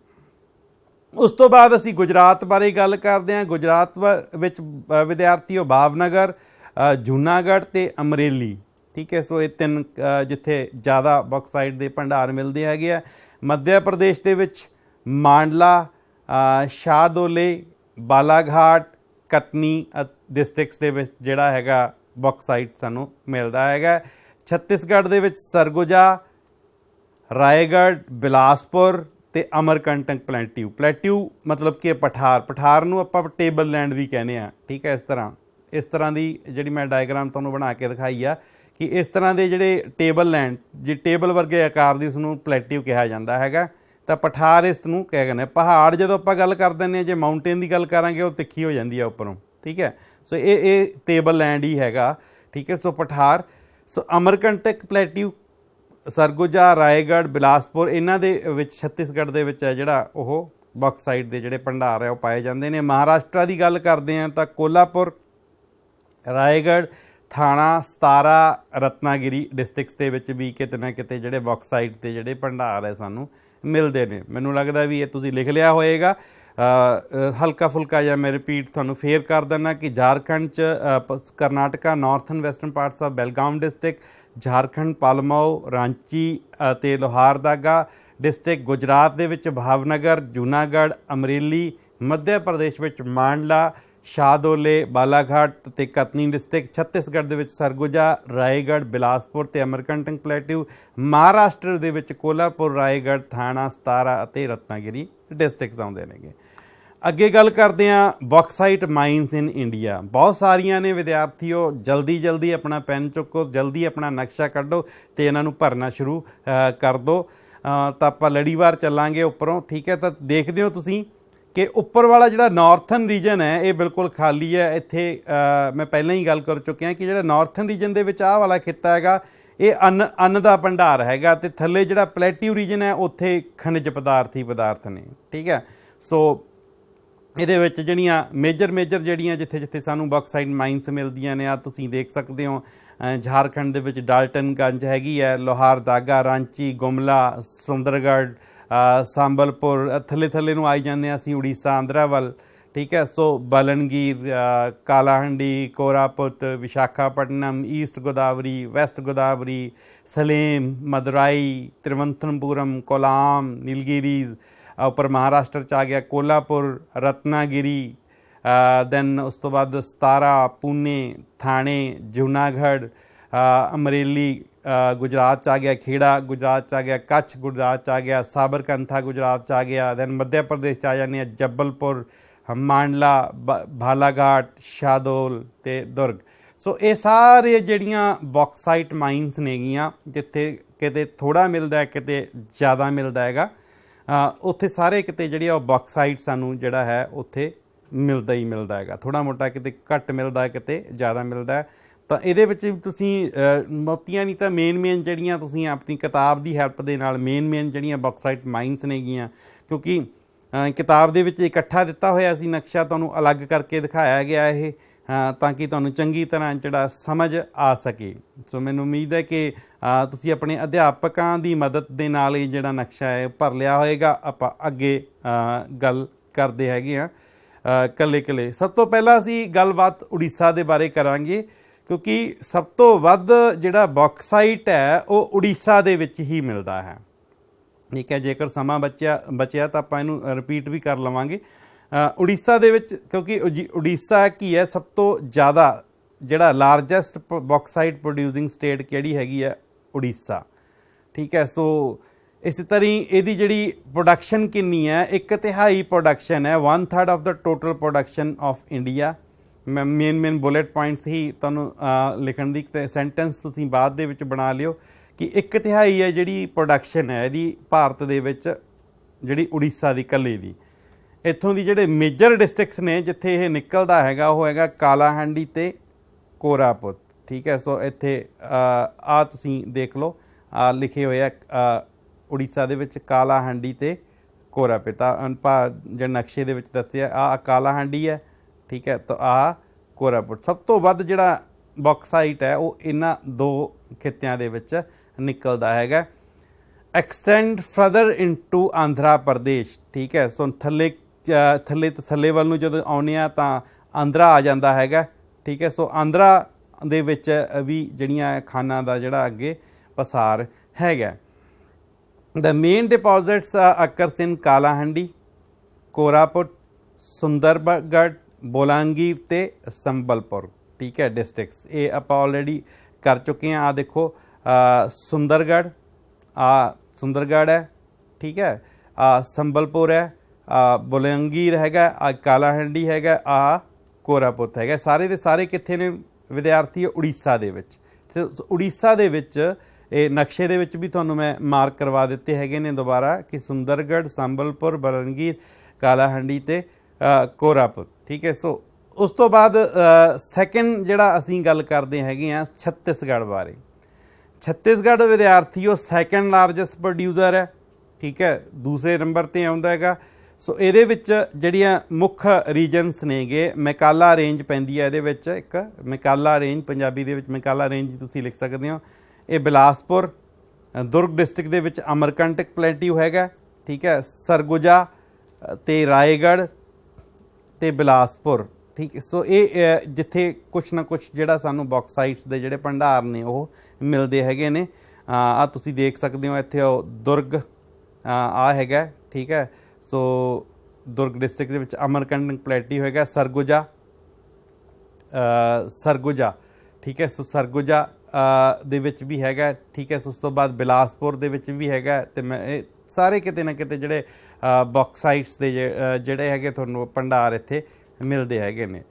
ਉਸ ਤੋਂ ਬਾਅਦ ਅਸੀਂ ਗੁਜਰਾਤ ਬਾਰੇ ਗੱਲ ਕਰਦੇ ਹਾਂ। ਗੁਜਰਾਤ ਵਿੱਚ ਵਿਦਿਆਰਥੀਓ ਭਾਵਨਗਰ, ਜੂਨਾਗੜ੍ਹ ਅਤੇ ਅਮਰੇਲੀ, ਠੀਕ ਹੈ। ਸੋ ਇਹ ਤਿੰਨ ਜਿੱਥੇ ਜ਼ਿਆਦਾ ਬੌਕਸਾਈਟ ਦੇ ਭੰਡਾਰ ਮਿਲਦੇ ਹੈਗੇ ਆ। ਮੱਧ ਪ੍ਰਦੇਸ਼ ਦੇ ਵਿੱਚ ਮਾਂਡਲਾ, ਸ਼ਾਹਦੋਲੇ, ਬਾਲਾਘਾਟ, ਕਟਨੀ ਡਿਸਟ੍ਰਿਕਟਸ ਦੇ ਵਿੱਚ ਜਿਹੜਾ ਹੈਗਾ ਬੌਕਸਾਈਟ ਸਾਨੂੰ ਮਿਲਦਾ ਹੈਗਾ। ਛੱਤੀਸਗੜ੍ਹ ਦੇ ਵਿੱਚ ਸਰਗੁਜਾ, ਰਾਏਗੜ੍ਹ, ਬਿਲਾਸਪੁਰ ਅਤੇ ਅਮਰਕੰਟਕ ਪਲੈਟਿਊ ਮਤਲਬ ਕਿ ਪਠਾਰ ਨੂੰ ਆਪਾਂ ਟੇਬਲ ਲੈਂਡ ਵੀ ਕਹਿੰਦੇ ਹਾਂ, ਠੀਕ ਹੈ। ਇਸ ਤਰ੍ਹਾਂ ਦੀ ਜਿਹੜੀ ਮੈਂ ਡਾਇਗਰਾਮ ਤੁਹਾਨੂੰ ਬਣਾ ਕੇ ਦਿਖਾਈ ਆ ਕਿ ਇਸ ਤਰ੍ਹਾਂ ਦੇ ਜਿਹੜੇ ਟੇਬਲ ਲੈਂਡ, ਜੇ ਟੇਬਲ ਵਰਗੇ ਆਕਾਰ ਦੀ ਉਸਨੂੰ ਪਲੈਟਿਊ ਕਿਹਾ ਜਾਂਦਾ ਹੈਗਾ। ਤਾਂ ਪਠਾਰ ਇਸ ਨੂੰ ਕਹਿ ਕਹਿੰਦੇ। ਪਹਾੜ ਜਦੋਂ ਆਪਾਂ ਗੱਲ ਕਰ ਦਿੰਦੇ ਹਾਂ, ਜੇ ਮਾਊਂਟੇਨ ਦੀ ਗੱਲ ਕਰਾਂਗੇ ਉਹ ਤਿੱਖੀ ਹੋ ਜਾਂਦੀ ਹੈ ਉੱਪਰੋਂ, ਠੀਕ ਹੈ। ਸੋ ਇਹ ਟੇਬਲ ਲੈਂਡ ਹੀ ਹੈਗਾ, ਠੀਕ ਹੈ। ਸੋ ਪਠਾਰ, ਸੋ ਅਮਰਕੰਟਕ ਪਲੈਟਿਊ, ਸਰਗੁਜਾ, ਰਾਏਗੜ੍ਹ, ਬਿਲਾਸਪੁਰ, ਇਹਨਾਂ ਦੇ ਵਿੱਚ ਛੱਤੀਸਗੜ੍ਹ ਦੇ ਵਿੱਚ ਹੈ ਜਿਹੜਾ ਉਹ ਬੌਕਸਾਈਟ ਦੇ ਜਿਹੜੇ ਭੰਡਾਰ ਹੈ ਉਹ ਪਾਏ ਜਾਂਦੇ ਨੇ। ਮਹਾਰਾਸ਼ਟਰ ਦੀ ਗੱਲ ਕਰਦੇ ਹਾਂ ਤਾਂ ਕੋਲਾਪੁਰ, ਰਾਏਗੜ੍ਹ, ਥਾਣਾ, ਸਤਾਰਾ, ਰਤਨਾਗਿਰੀ ਡਿਸਟ੍ਰਿਕਟਸ ਦੇ ਵਿੱਚ ਵੀ ਕਿਤੇ ਨਾ ਕਿਤੇ ਜਿਹੜੇ ਬੌਕਸਾਈਟ ਦੇ ਜਿਹੜੇ ਭੰਡਾਰ ਹੈ ਸਾਨੂੰ ਮਿਲਦੇ ਨੇ। ਮੈਨੂੰ ਲੱਗਦਾ ਵੀ ਇਹ ਤੁਸੀਂ ਲਿਖ ਲਿਆ ਹੋਏਗਾ। ਹਲਕਾ ਫੁਲਕਾ ਜਾਂ ਮੈਂ ਰਿਪੀਟ ਤੁਹਾਨੂੰ ਫੇਰ ਕਰ ਦਿੰਦਾ ਕਿ ਝਾਰਖੰਡ 'ਚ Karnataka northern western parts of Belgaum district, Jharkhand Palamu, Ranchi ਅਤੇ ਲੋਹਾਰਦਾਗਾ ਡਿਸਟ੍ਰਿਕਟ, ਗੁਜਰਾਤ ਦੇ ਵਿੱਚ ਭਾਵਨਗਰ, ਜੂਨਾਗੜ੍ਹ, ਅਮਰੇਲੀ, ਮੱਧ ਪ੍ਰਦੇਸ਼ ਵਿੱਚ ਮਾਂਡਲਾ, ਸ਼ਾਹਦੋਲੇ, ਬਾਲਾਘਾਟ ਅਤੇ ਕਤਨੀ ਡਿਸਟ੍ਰਿਕਟ, ਛੱਤੀਸਗੜ੍ਹ ਦੇ ਵਿੱਚ ਸਰਗੁਜਾ, ਰਾਏਗੜ੍ਹ, ਬਿਲਾਸਪੁਰ ਅਤੇ ਅਮਰਕੰਟਕ ਪਲੈਟਿਊ, ਮਹਾਰਾਸ਼ਟਰ ਦੇ ਵਿੱਚ ਕੋਲਾਪੁਰ, ਰਾਏਗੜ੍ਹ, ਥਾਣਾ, ਸਤਾਰਾ ਅਤੇ ਰਤਨਾਗਿਰੀ ਡਿਸਟ੍ਰਿਕਟਸ ਆਉਂਦੇ ਨੇਗੇ। ਅੱਗੇ ਗੱਲ ਕਰਦੇ ਹਾਂ ਬੌਕਸਾਈਟ ਮਾਈਨਸ ਇਨ ਇੰਡੀਆ। ਬਹੁਤ ਸਾਰੀਆਂ ਨੇ ਵਿਦਿਆਰਥੀਓ, ਜਲਦੀ ਆਪਣਾ ਪੈਨ ਚੁੱਕੋ, ਜਲਦੀ ਆਪਣਾ ਨਕਸ਼ਾ ਕੱਢੋ ਅਤੇ ਇਹਨਾਂ ਨੂੰ ਭਰਨਾ ਸ਼ੁਰੂ ਕਰ ਦਿਓ। ਤਾਂ ਆਪਾਂ ਲੜੀਵਾਰ ਚੱਲਾਂਗੇ ਉੱਪਰੋਂ, ਠੀਕ ਹੈ। ਤਾਂ ਦੇਖਦੇ ਹੋ ਤੁਸੀਂ ਕਿ ਉੱਪਰ ਵਾਲਾ ਜਿਹੜਾ ਨਾਰਥਨ ਰੀਜਨ ਹੈ ਇਹ ਬਿਲਕੁਲ ਖਾਲੀ ਹੈ। ਇੱਥੇ ਮੈਂ ਪਹਿਲਾਂ ਹੀ ਗੱਲ ਕਰ ਚੁੱਕਿਆ ਕਿ ਜਿਹੜਾ ਨਾਰਥਨ ਰੀਜਨ ਦੇ ਵਿੱਚ ਆਹ ਵਾਲਾ ਖਿੱਤਾ ਹੈਗਾ ਇਹ ਅੰਨ ਦਾ ਭੰਡਾਰ ਹੈਗਾ, ਅਤੇ ਥੱਲੇ ਜਿਹੜਾ ਪਲੈਟਿਊ ਰੀਜਨ ਹੈ ਉੱਥੇ ਖਣਿਜ ਪਦਾਰਥ ਨੇ, ਠੀਕ ਹੈ। ਸੋ ਇਹਦੇ ਵਿੱਚ ਜਿਹੜੀਆਂ ਮੇਜਰ ਜਿਹੜੀਆਂ ਜਿੱਥੇ ਸਾਨੂੰ ਬੌਕਸਾਈਟ ਮਾਈਨਸ ਮਿਲਦੀਆਂ ਨੇ, ਆ ਤੁਸੀਂ ਦੇਖ ਸਕਦੇ ਹੋ झारखंड ਦੇ ਵਿੱਚ ਡਾਲਟਨਗੰਜ ਹੈਗੀ ਹੈ, ਲੋਹਾਰ ਦਾਗਾ, ਰਾਂਚੀ, ਗੁਮਲਾ, ਸੁੰਦਰਗੜ੍ਹ, ਸੰਬਲਪੁਰ, ਥੱਲੇ ਥੱਲੇ ਨੂੰ ਆਈ ਜਾਂਦੇ ਹਾਂ ਅਸੀਂ ਉੜੀਸਾ ਆਂਧਰਾ ਵੱਲ। ਠੀਕ ਹੈ, ਸੋ ਬਲਨਗੀਰ, ਕਾਲਾਹੰਡੀ, ਕੋਰਾपुट, विशाखापट्टनम, ईस्ट गोदावरी, वेस्ट गोदावरी, सलेम, मदुराई, त्रिवंतपुरम, कोलाम, नीलगिरीज, ਉੱਪਰ महाराष्ट्र च आ गया कोल्हापुर, रत्नागिरी, ਦੈਨ ਉਸ ਤੋਂ ਬਾਅਦ ਸਤਾਰਾ, ਪੂਨੇ, ਥਾਣੇ, ਜੂਨਾਗੜ੍ਹ, ਅਮਰੇਲੀ गुजरात च आ गया, खेड़ा गुजरात च आ गया, कच्छ गुजरात च आ गया, साबरकंठा गुजरात च आ गया। दैन मध्य प्रदेश च आ जाने जबलपुर, मांडला, बालाघाट, शाहदोल ते दुर्ग। सो ये सारे ਜਿਹੜੀਆਂ ਬੌਕਸਾਈਟ ਮਾਈਨਸ ਨੇਗੀਆਂ ਜਿੱਥੇ ਕਿਤੇ ਥੋੜ੍ਹਾ ਮਿਲਦਾ ਹੈ ਕਿਤੇ ਜ਼ਿਆਦਾ ਮਿਲਦਾ ਹੈਗਾ, ਉੱਥੇ ਸਾਰੇ ਕਿਤੇ ਜਿਹੜੀ ਉਹ ਬੌਕਸਾਈਟ ਸਾਨੂੰ ਜਿਹੜਾ ਹੈ ਉੱਥੇ ਮਿਲਦਾ ਹੀ ਮਿਲਦਾ ਹੈਗਾ। ਥੋੜ੍ਹਾ ਮੋਟਾ ਕਿਤੇ ਘੱਟ ਮਿਲਦਾ ਹੈ ਕਿਤੇ ਜ਼ਿਆਦਾ ਮਿਲਦਾ ਹੈ। ਤਾਂ ਇਹਦੇ ਵਿੱਚ ਵੀ ਤੁਸੀਂ ਮੋਤੀਆਂ ਨਹੀਂ ਤਾਂ ਮੇਨ ਜਿਹੜੀਆਂ ਤੁਸੀਂ ਆਪਣੀ ਕਿਤਾਬ ਦੀ ਹੈਲਪ ਦੇ ਨਾਲ ਮੇਨ ਜਿਹੜੀਆਂ ਬੌਕਸਾਈਟ ਮਾਈਨਸ ਨੇਗੀਆਂ, ਕਿਉਂਕਿ ਕਿਤਾਬ ਦੇ ਵਿੱਚ ਇਕੱਠਾ ਦਿੱਤਾ ਹੋਇਆ ਸੀ ਨਕਸ਼ਾ, ਤੁਹਾਨੂੰ ਅਲੱਗ ਕਰਕੇ ਦਿਖਾਇਆ ਗਿਆ ਇਹ, ਤਾਂ ਕਿ ਤੁਹਾਨੂੰ ਚੰਗੀ ਤਰ੍ਹਾਂ ਜਿਹੜਾ ਸਮਝ ਆ ਸਕੇ। ਸੋ ਮੈਨੂੰ ਉਮੀਦ ਹੈ ਕਿ ਤੁਸੀਂ ਆਪਣੇ ਅਧਿਆਪਕਾਂ ਦੀ ਮਦਦ ਦੇ ਨਾਲ ਇਹ ਜਿਹੜਾ ਨਕਸ਼ਾ ਹੈ ਭਰ ਲਿਆ ਹੋਏਗਾ। ਆਪਾਂ ਅੱਗੇ ਗੱਲ ਕਰਦੇ ਹੈਗੇ ਹਾਂ ਇਕੱਲੇ। ਸਭ ਤੋਂ ਪਹਿਲਾਂ ਅਸੀਂ ਗੱਲਬਾਤ ਉੜੀਸਾ ਦੇ ਬਾਰੇ ਕਰਾਂਗੇ, ਕਿਉਂਕਿ ਸਭ ਤੋਂ ਵੱਧ ਜਿਹੜਾ ਬੌਕਸਾਈਟ ਹੈ ਉਹ ਉੜੀਸਾ ਦੇ ਵਿੱਚ ਹੀ ਮਿਲਦਾ ਹੈ। ਠੀਕ ਹੈ, ਜੇਕਰ ਸਮਾਂ ਬਚਿਆ ਤਾਂ ਆਪਾਂ ਇਹਨੂੰ ਰਿਪੀਟ ਵੀ ਕਰ ਲਵਾਂਗੇ। ਉੜੀਸਾ ਦੇ ਵਿੱਚ, ਕਿਉਂਕਿ ਉੜੀਸਾ ਕੀ ਹੈ, ਸਭ ਤੋਂ ਜ਼ਿਆਦਾ ਜਿਹੜਾ ਲਾਰਜੈਸਟ ਬੌਕਸਾਈਟ ਪ੍ਰੋਡਿਊਸਿੰਗ ਸਟੇਟ ਕਿਹੜੀ ਹੈਗੀ ਹੈ, ਉੜੀਸਾ। ਠੀਕ ਹੈ, ਸੋ ਇਸੇ ਤਰ੍ਹਾਂ ਇਹਦੀ ਜਿਹੜੀ ਪ੍ਰੋਡਕਸ਼ਨ ਕਿੰਨੀ ਹੈ, 1/3 ਪ੍ਰੋਡਕਸ਼ਨ ਹੈ, 1/3 of the total production of India. ਮੈਂ ਮੇਨ ਬੁਲੇਟ ਪੁਆਇੰਟਸ ਹੀ ਤੁਹਾਨੂੰ ਲਿਖਣ ਦੀ ਤੇ ਸੈਂਟੈਂਸ ਤੁਸੀਂ ਬਾਅਦ ਦੇ ਵਿੱਚ ਬਣਾ ਲਿਓ ਕਿ 1/3 ਹੈ ਜਿਹੜੀ ਪ੍ਰੋਡਕਸ਼ਨ ਹੈ ਇਹਦੀ ਭਾਰਤ ਦੇ ਵਿੱਚ, ਜਿਹੜੀ ਉੜੀਸਾ ਦੀ ਇਕੱਲੇ ਦੀ। ਇੱਥੋਂ ਦੀ ਜਿਹੜੇ ਮੇਜਰ ਡਿਸਟ੍ਰਿਕਟਸ ਨੇ ਜਿੱਥੇ ਇਹ ਨਿਕਲਦਾ ਹੈਗਾ ਉਹ ਹੈਗਾ ਕਾਲਾਹੰਡੀ ਅਤੇ ਕੋਰਾਪੁਟ। ਠੀਕ ਹੈ, ਸੋ ਇੱਥੇ ਤੁਸੀਂ ਦੇਖ ਲਓ ਲਿਖੇ ਹੋਏ ਆ ਉੜੀਸਾ ਦੇ ਵਿੱਚ ਕਾਲਾਹੰਡੀ ਅਤੇ ਕੋਰਾਪੁਟ। ਜਿਹੜੇ ਨਕਸ਼ੇ ਦੇ ਵਿੱਚ ਦੱਸਿਆ ਆਹ ਕਾਲਾਹੰਡੀ ਹੈ, ਠੀਕ ਹੈ, ਤਾਂ ਆਹ ਕੋਰਾਪੁਟ। ਸਭ ਤੋਂ ਵੱਧ ਜਿਹੜਾ ਬੌਕਸਾਈਟ ਹੈ ਉਹ ਇਹਨਾਂ ਦੋ ਖਿੱਤਿਆਂ ਦੇ ਵਿੱਚ ਨਿਕਲਦਾ ਹੈਗਾ। Extend further into Andhra Pradesh. ਠੀਕ ਹੈ, ਸੋ ਥੱਲੇ ਵੱਲ ਨੂੰ ਜਦੋਂ ਆਉਂਦੇ ਆ ਤਾਂ ਆਂਧਰਾ ਆ ਜਾਂਦਾ ਹੈਗਾ। ਠੀਕ ਹੈ, ਸੋ ਆਂਧਰਾ ਦੇ ਵਿੱਚ ਵੀ ਜਿਹੜੀਆਂ ਖਾਨਾਂ ਦਾ ਜਿਹੜਾ ਅੱਗੇ ਪਸਾਰ ਹੈਗਾ। ਦ ਮੇਨ ਡਿਪੋਜ਼ਿਟਸ ਅਕਰਸ ਇਨ ਕਾਲਾਹੰਡੀ, ਕੋਰਾਪੁਟ, ਸੁੰਦਰਗੜ੍ਹ, ਬੋਲਾਂਗੀਰ ਅਤੇ ਸੰਬਲਪੁਰ। ਠੀਕ ਹੈ, ਡਿਸਟ੍ਰਿਕਟਸ ਇਹ ਆਪਾਂ ਆਲਰੇਡੀ ਕਰ ਚੁੱਕੇ ਹਾਂ। ਦੇਖੋ ਸੁੰਦਰਗੜ੍ਹ ਹੈ, ਠੀਕ ਹੈ, ਸੰਬਲਪੁਰ ਹੈ, ਬੋਲਾਂਗੀਰ ਹੈਗਾ, ਕਾਲਾਹੰਡੀ ਹੈਗਾ, ਕੋਰਾਪੁਟ ਹੈਗਾ। ਸਾਰੇ ਦੇ ਸਾਰੇ ਕਿੱਥੇ ਨੇ ਵਿਦਿਆਰਥੀ? ਉੜੀਸਾ ਦੇ ਵਿੱਚ। ਉੜੀਸਾ ਦੇ ਵਿੱਚ ਇਹ ਨਕਸ਼ੇ ਦੇ ਵਿੱਚ ਵੀ ਤੁਹਾਨੂੰ ਮੈਂ ਮਾਰਕ ਕਰਵਾ ਦਿੱਤੇ ਹੈਗੇ ਨੇ ਦੁਬਾਰਾ ਕਿ ਸੁੰਦਰਗੜ੍ਹ, ਸੰਬਲਪੁਰ, ਬਲਨਗੀਰ, ਕਾਲਾਹੰਡੀ ਅਤੇ ਕੋਰਾਪੁਟ। ਠੀਕ ਹੈ, ਸੋ ਉਸ ਤੋਂ ਬਾਅਦ ਸੈਕਿੰਡ ਜਿਹੜਾ ਅਸੀਂ ਗੱਲ ਕਰਦੇ ਹੈਗੇ ਹਾਂ ਛੱਤੀਸਗੜ੍ਹ ਬਾਰੇ। ਛੱਤੀਸਗੜ੍ਹ ਵਿਦਿਆਰਥੀ ਉਹ ਸੈਕਿੰਡ ਲਾਰਜੈਸਟ ਪ੍ਰੋਡਿਊਸਰ ਹੈ। ਠੀਕ ਹੈ, ਦੂਸਰੇ ਨੰਬਰ 'ਤੇ ਆਉਂਦਾ ਹੈਗਾ। ਸੋ ਇਹਦੇ ਵਿੱਚ ਜਿਹੜੀਆਂ ਮੁੱਖ ਰੀਜਨਸ ਨੇਗੇ, ਮੈਕਾਲਾ ਰੇਂਜ ਪੈਂਦੀ ਹੈ ਇਹਦੇ ਵਿੱਚ, ਇੱਕ ਮੈਕਾਲਾ ਰੇਂਜ, ਪੰਜਾਬੀ ਦੇ ਵਿੱਚ ਮੈਕਾਲਾ ਰੇਂਜ ਤੁਸੀਂ ਲਿਖ ਸਕਦੇ ਹੋ। ਇਹ ਬਿਲਾਸਪੁਰ, ਦੁਰਗ ਡਿਸਟ੍ਰਿਕਟ ਦੇ ਵਿੱਚ ਅਮਰਕੰਟਕ ਪਲੇਟਿਊ ਹੈਗਾ। ਠੀਕ ਹੈ, ਸਰਗੁਜਾ ਅਤੇ ਰਾਏਗੜ੍ਹ ਅਤੇ ਬਿਲਾਸਪੁਰ। ਠੀਕ, ਸੋ ਇਹ ਜਿੱਥੇ ਕੁਛ ਨਾ ਕੁਛ ਜਿਹੜਾ ਸਾਨੂੰ ਬੌਕਸਾਈਟਸ ਦੇ ਜਿਹੜੇ ਭੰਡਾਰ ਨੇ ਉਹ ਮਿਲਦੇ ਹੈਗੇ ਨੇ। ਤੁਸੀਂ ਦੇਖ ਸਕਦੇ ਹੋ ਇੱਥੇ ਉਹ ਦੁਰਗ ਹੈਗਾ। ਠੀਕ ਹੈ, ਸੋ ਦੁਰਗ ਡਿਸਟ੍ਰਿਕਟ ਦੇ ਵਿੱਚ ਅਮਰਕੰਟਕ ਪਲੇਟਿਊ ਹੈਗਾ। ਸਰਗੁਜਾ, ਠੀਕ ਹੈ, ਸੋ ਸਰਗੁਜਾ ਦੇ ਵਿੱਚ ਵੀ ਹੈਗਾ। ਠੀਕ ਹੈ, ਸੋ ਉਸ ਤੋਂ ਬਾਅਦ ਬਿਲਾਸਪੁਰ ਦੇ ਵਿੱਚ ਵੀ ਹੈਗਾ। ਅਤੇ ਮੈਂ ਇਹ ਸਾਰੇ ਕਿਤੇ ਨਾ ਕਿਤੇ ਜਿਹੜੇ ਬੌਕਸਾਈਟਸ ਦੇ ਜਿਹੜੇ ਹੈਗੇ ਤੁਹਾਨੂੰ ਭੰਡਾਰ ਇੱਥੇ ਮਿਲਦੇ ਹੈਗੇ ਨੇ।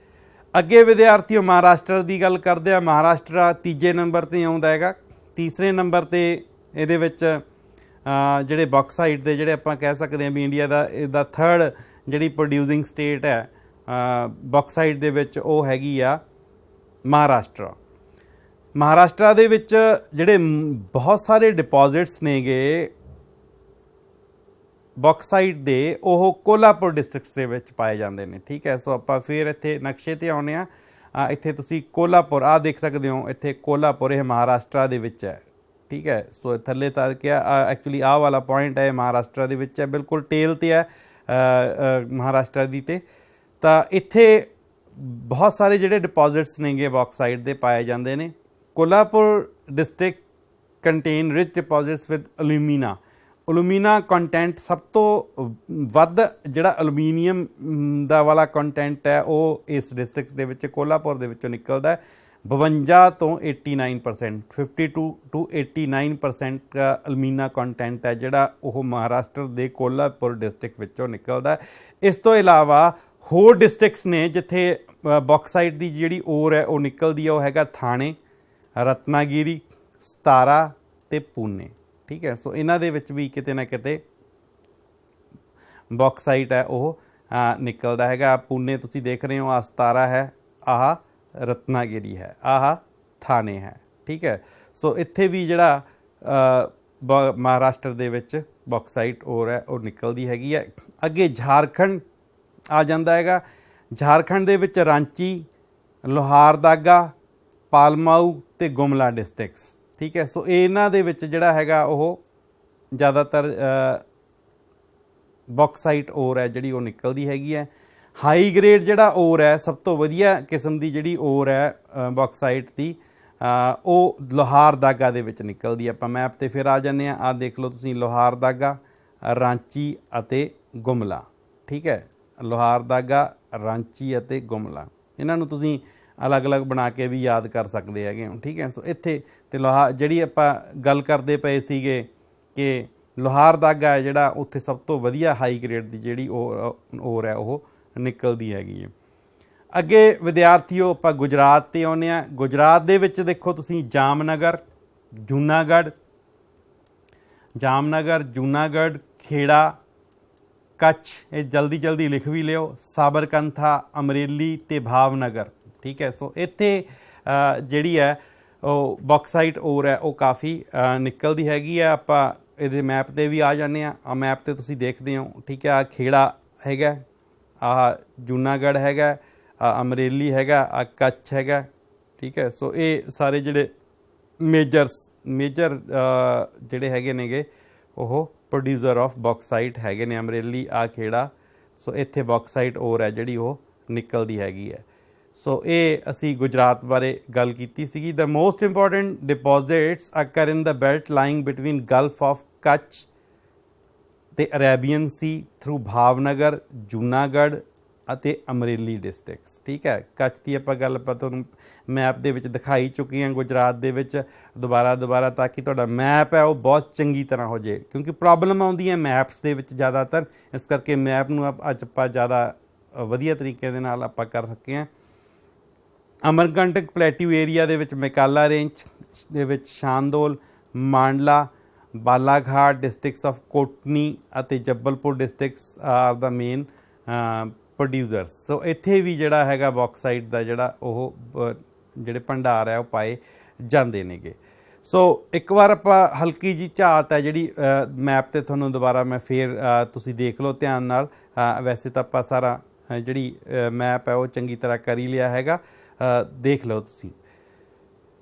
ਅੱਗੇ ਵਿਦਿਆਰਥੀਓ ਮਹਾਰਾਸ਼ਟਰ ਦੀ ਗੱਲ ਕਰਦੇ ਆ। ਮਹਾਰਾਸ਼ਟਰ ਤੀਜੇ ਨੰਬਰ 'ਤੇ ਆਉਂਦਾ ਹੈਗਾ। ਤੀਸਰੇ ਨੰਬਰ 'ਤੇ ਇਹਦੇ ਵਿੱਚ ਜਿਹੜੇ ਬੌਕਸਾਈਟ ਦੇ ਜਿਹੜੇ ਆਪਾਂ ਕਹਿ ਸਕਦੇ ਹਾਂ ਵੀ ਇੰਡੀਆ ਦਾ ਇਹਦਾ ਥਰਡ ਜਿਹੜੀ ਪ੍ਰੋਡਿਊਸਿੰਗ ਸਟੇਟ ਹੈ ਬੌਕਸਾਈਟ ਦੇ ਵਿੱਚ ਉਹ ਹੈਗੀ ਆ ਮਹਾਰਾਸ਼ਟਰ ਦੇ ਵਿੱਚ ਜਿਹੜੇ ਬਹੁਤ ਸਾਰੇ ਡਿਪੋਜ਼ਿਟਸ ਨੇਗੇ ਬੌਕਸਾਈਟ ਦੇ, ਉਹ ਕੋਲਾਪੁਰ ਡਿਸਟ੍ਰਿਕਟਸ ਦੇ ਵਿੱਚ ਪਾਏ ਜਾਂਦੇ ਨੇ। ਠੀਕ ਹੈ, ਸੋ ਆਪਾਂ ਫਿਰ ਇੱਥੇ ਨਕਸ਼ੇ 'ਤੇ ਆਉਂਦੇ ਹਾਂ। ਇੱਥੇ ਤੁਸੀਂ ਕੋਲਾਪੁਰ ਆ ਦੇਖ ਸਕਦੇ ਹੋ, ਇੱਥੇ ਕੋਲਾਪੁਰ ਇਹ ਮਹਾਰਾਸ਼ਟਰ ਦੇ ਵਿੱਚ ਹੈ। ਠੀਕ ਹੈ, ਸੋ ਥੱਲੇ ਤੱਕ ਕਿਹਾ ਐਕਚੁਅਲੀ ਆਹ ਵਾਲਾ ਪੁਆਇੰਟ ਹੈ ਮਹਾਰਾਸ਼ਟਰ ਦੇ ਵਿੱਚ ਹੈ, ਬਿਲਕੁਲ ਟੇਲ 'ਤੇ ਹੈ ਮਹਾਰਾਸ਼ਟਰ ਦੀ। ਤਾਂ ਇੱਥੇ ਬਹੁਤ ਸਾਰੇ ਜਿਹੜੇ ਡਿਪੋਜ਼ਿਟਸ ਨੇਗੇ ਬੌਕਸਾਈਟ ਦੇ ਪਾਏ ਜਾਂਦੇ ਨੇ। Kolhapur district contain rich deposits with alumina content ਸਭ ਤੋਂ ਵੱਧ ਜਿਹੜਾ ਅਲੂਮੀਨੀਅਮ ਦਾ ਵਾਲਾ ਕੰਟੈਂਟ ਹੈ ਉਹ ਇਸ ਡਿਸਟ੍ਰਿਕਟ ਦੇ ਵਿੱਚ ਕੋਲਾਪੁਰ ਦੇ ਵਿੱਚੋਂ ਨਿਕਲਦਾ। 52 ਤੋਂ 89%, 52 to 89% ਅਲਮੀਨਾ ਕੰਟੈਂਟ ਹੈ ਜਿਹੜਾ ਉਹ ਮਹਾਰਾਸ਼ਟਰ ਦੇ ਕੋਲਾਪੁਰ ਡਿਸਟ੍ਰਿਕਟ ਵਿੱਚੋਂ ਨਿਕਲਦਾ। ਇਸ ਤੋਂ ਇਲਾਵਾ ਹੋਰ ਡਿਸਟ੍ਰਿਕਟਸ ਨੇ ਜਿੱਥੇ ਬੌਕਸਾਈਟ ਦੀ ਜਿਹੜੀ ਓਰ ਹੈ ਉਹ ਨਿਕਲਦੀ ਹੈ, ਉਹ ਹੈਗਾ ਥਾਣੇ, ਰਤਨਾਗਿਰੀ, ਸਤਾਰਾ ਅਤੇ ਪੂਨੇ। ਠੀਕ ਹੈ, ਸੋ ਇਹਨਾਂ ਦੇ ਵਿੱਚ ਵੀ ਕਿਤੇ ਨਾ ਕਿਤੇ ਬੌਕਸਾਈਟ ਹੈ ਉਹ ਨਿਕਲਦਾ ਹੈਗਾ। ਪੂਨੇ ਤੁਸੀਂ ਦੇਖ ਰਹੇ ਹੋ, ਆਹ ਸਤਾਰਾ ਹੈ, ਆਹ ਰਤਨਾਗਿਰੀ ਹੈ, ਆਹ ਥਾਣੇ ਹੈ। ਠੀਕ ਹੈ, ਸੋ ਇੱਥੇ ਵੀ ਜਿਹੜਾ ਮਹਾਰਾਸ਼ਟਰ ਦੇ ਵਿੱਚ ਬੌਕਸਾਈਟ ਓਰ ਹੈ ਉਹ ਨਿਕਲਦੀ ਹੈਗੀ ਹੈ। ਅੱਗੇ ਝਾਰਖੰਡ ਆ ਜਾਂਦਾ ਹੈਗਾ। ਝਾਰਖੰਡ ਦੇ ਵਿੱਚ ਰਾਂਚੀ, ਲੋਹਾਰਦਾਗਾ, ਪਾਲਮਾਊ ਅਤੇ ਗੁਮਲਾ ਡਿਸਟ੍ਰਿਕਟਸ। ਠੀਕ ਹੈ, ਸੋ ਇਹਨਾਂ ਦੇ ਵਿੱਚ ਜਿਹੜਾ ਹੈਗਾ ਉਹ ਜ਼ਿਆਦਾਤਰ ਬੌਕਸਾਈਟ ਓਰ ਹੈ ਜਿਹੜੀ ਉਹ ਨਿਕਲਦੀ ਹੈਗੀ ਹੈ। ਹਾਈ ਗ੍ਰੇਡ ਜਿਹੜਾ ਓਰ ਹੈ, ਸਭ ਤੋਂ ਵਧੀਆ ਕਿਸਮ ਦੀ ਜਿਹੜੀ ਓਰ ਹੈ ਬੌਕਸਾਈਟ ਦੀ, ਉਹ ਲੋਹਾਰਦਾਗਾ ਦੇ ਵਿੱਚ ਨਿਕਲਦੀ ਹੈ। ਆਪਾਂ ਮੈਪ 'ਤੇ ਫਿਰ ਆ ਜਾਂਦੇ ਹਾਂ। ਆਹ ਦੇਖ ਲਓ ਤੁਸੀਂ, ਲੋਹਾਰਦਾਗਾ, ਰਾਂਚੀ ਅਤੇ ਗੁਮਲਾ। ਠੀਕ ਹੈ, ਲੋਹਾਰਦਾਗਾ, ਰਾਂਚੀ ਅਤੇ ਗੁਮਲਾ, ਇਹਨਾਂ ਨੂੰ ਤੁਸੀਂ ਅਲੱਗ-ਅਲੱਗ ਬਣਾ ਕੇ ਵੀ ਯਾਦ ਕਰ ਸਕਦੇ ਹੈਗੇ ਹੋ। ਠੀਕ ਹੈ, ਸੋ ਇੱਥੇ ਅਤੇ ਜਿਹੜੀ ਆਪਾਂ ਗੱਲ ਕਰਦੇ ਪਏ ਸੀਗੇ ਕਿ ਲੋਹਾਰਦਾਗਾ ਹੈ ਜਿਹੜਾ, ਉੱਥੇ ਸਭ ਤੋਂ ਵਧੀਆ ਹਾਈ ਗ੍ਰੇਡ ਦੀ ਜਿਹੜੀ ਓਰ ਹੈ ਉਹ ਨਿਕਲਦੀ ਹੈਗੀ ਹੈ। ਅੱਗੇ ਵਿਦਿਆਰਥੀਓ ਆਪਾਂ ਗੁਜਰਾਤ 'ਤੇ ਆਉਂਦੇ ਹਾਂ। ਗੁਜਰਾਤ ਦੇ ਵਿੱਚ ਦੇਖੋ ਤੁਸੀਂ, ਜਾਮਨਗਰ, ਜੂਨਾਗੜ੍ਹ, ਖੇੜਾ, ਕੱਛ, ਇਹ ਜਲਦੀ ਲਿਖ ਵੀ ਲਿਓ, ਸਾਬਰਕੰਥਾ, ਅਮਰੇਲੀ ਅਤੇ ਭਾਵਨਗਰ। ਠੀਕ ਹੈ, ਸੋ ਇੱਥੇ ਜਿਹੜੀ ਹੈ ਉਹ ਬੌਕਸਾਈਟ ਓਰ ਹੈ ਉਹ ਕਾਫੀ ਨਿਕਲਦੀ ਹੈਗੀ ਹੈ। ਆਪਾਂ ਇਹਦੇ ਮੈਪ 'ਤੇ ਵੀ ਆ ਜਾਂਦੇ ਹਾਂ। ਆ ਮੈਪ 'ਤੇ ਤੁਸੀਂ ਦੇਖਦੇ ਹੋ। ਠੀਕ ਹੈ, ਆਹ ਖੇੜਾ ਹੈਗਾ, ਆਹ ਜੂਨਾਗੜ੍ਹ ਹੈਗਾ, ਆਹ ਅਮਰੇਲੀ ਹੈਗਾ, ਆਹ ਕੱਛ ਹੈਗਾ। ਠੀਕ ਹੈ, ਸੋ ਇਹ ਸਾਰੇ ਜਿਹੜੇ ਮੇਜਰ ਜਿਹੜੇ ਹੈਗੇ ਨੇਗੇ ਉਹ ਪ੍ਰੋਡਿਊਸਰ ਆਫ ਬੌਕਸਾਈਟ ਹੈਗੇ ਨੇ। ਅਮਰੇਲੀ, ਆਹ ਖੇੜਾ, ਸੋ ਇੱਥੇ ਬੌਕਸਾਈਟ ਓਰ ਹੈ ਜਿਹੜੀ ਉਹ ਨਿਕਲਦੀ ਹੈਗੀ ਹੈ। ਸੋ ਇਹ ਅਸੀਂ ਗੁਜਰਾਤ ਬਾਰੇ ਗੱਲ ਕੀਤੀ ਸੀਗੀ। The most important deposits occur in the belt lying between gulf of Kutch ਅਤੇ Arabian sea through Bhavnagar, Junagadh ਅਤੇ ਅਮਰੇਲੀ ਡਿਸਟ੍ਰਿਕਟਸ। ਠੀਕ ਹੈ, ਕੱਛ ਦੀ ਆਪਾਂ ਗੱਲ ਤੁਹਾਨੂੰ ਮੈਪ ਦੇ ਵਿੱਚ ਦਿਖਾਈ ਚੁੱਕੀ ਹਾਂ ਗੁਜਰਾਤ ਦੇ ਵਿੱਚ, ਦੁਬਾਰਾ ਤਾਂ ਕਿ ਤੁਹਾਡਾ ਮੈਪ ਹੈ ਉਹ ਬਹੁਤ ਚੰਗੀ ਤਰ੍ਹਾਂ ਹੋ ਜਾਏ, ਕਿਉਂਕਿ ਪ੍ਰੋਬਲਮ ਆਉਂਦੀ ਹੈ ਮੈਪਸ ਦੇ ਵਿੱਚ ਜ਼ਿਆਦਾਤਰ, ਇਸ ਕਰਕੇ ਮੈਪ ਨੂੰ ਅੱਜ ਆਪਾਂ ਜ਼ਿਆਦਾ ਵਧੀਆ ਤਰੀਕੇ ਦੇ ਨਾਲ ਆਪਾਂ ਕਰ ਸਕੇ ਹਾਂ। ਅਮਰਕੰਟਕ ਪਲੇਟਿਊ ਏਰੀਆ ਦੇ ਵਿੱਚ ਮੈਕਾਲਾ ਰੇਂਜ ਦੇ ਵਿੱਚ ਸ਼ਾਂਦੋਲ, Mandla, Balaghat districts of Courtney ਅਤੇ ਜੱਬਲਪੁਰ ਡਿਸਟ੍ਰਿਕਟਸ ਆਰ ਦਾ ਮੇਨ ਪ੍ਰੋਡਿਊਸਰਸ। ਸੋ ਇੱਥੇ ਵੀ ਜਿਹੜਾ ਹੈਗਾ ਬੌਕਸਾਈਟ ਦਾ ਜਿਹੜਾ ਉਹ ਜਿਹੜੇ ਭੰਡਾਰ ਹੈ ਉਹ ਪਾਏ ਜਾਂਦੇ ਨੇਗੇ। ਸੋ ਇੱਕ ਵਾਰ ਆਪਾਂ ਹਲਕੀ ਜਿਹੀ ਝਾਤ ਹੈ ਜਿਹੜੀ ਮੈਪ 'ਤੇ ਤੁਹਾਨੂੰ ਦੁਬਾਰਾ ਮੈਂ ਫੇਰ ਤੁਸੀਂ ਦੇਖ ਲਓ ਧਿਆਨ ਨਾਲ। ਵੈਸੇ ਤਾਂ ਆਪਾਂ ਸਾਰਾ ਜਿਹੜੀ ਮੈਪ ਹੈ ਉਹ ਚੰਗੀ ਤਰ੍ਹਾਂ ਕਰ ਹੀ ਲਿਆ ਹੈਗਾ, ਦੇਖ ਲਓ ਤੁਸੀਂ।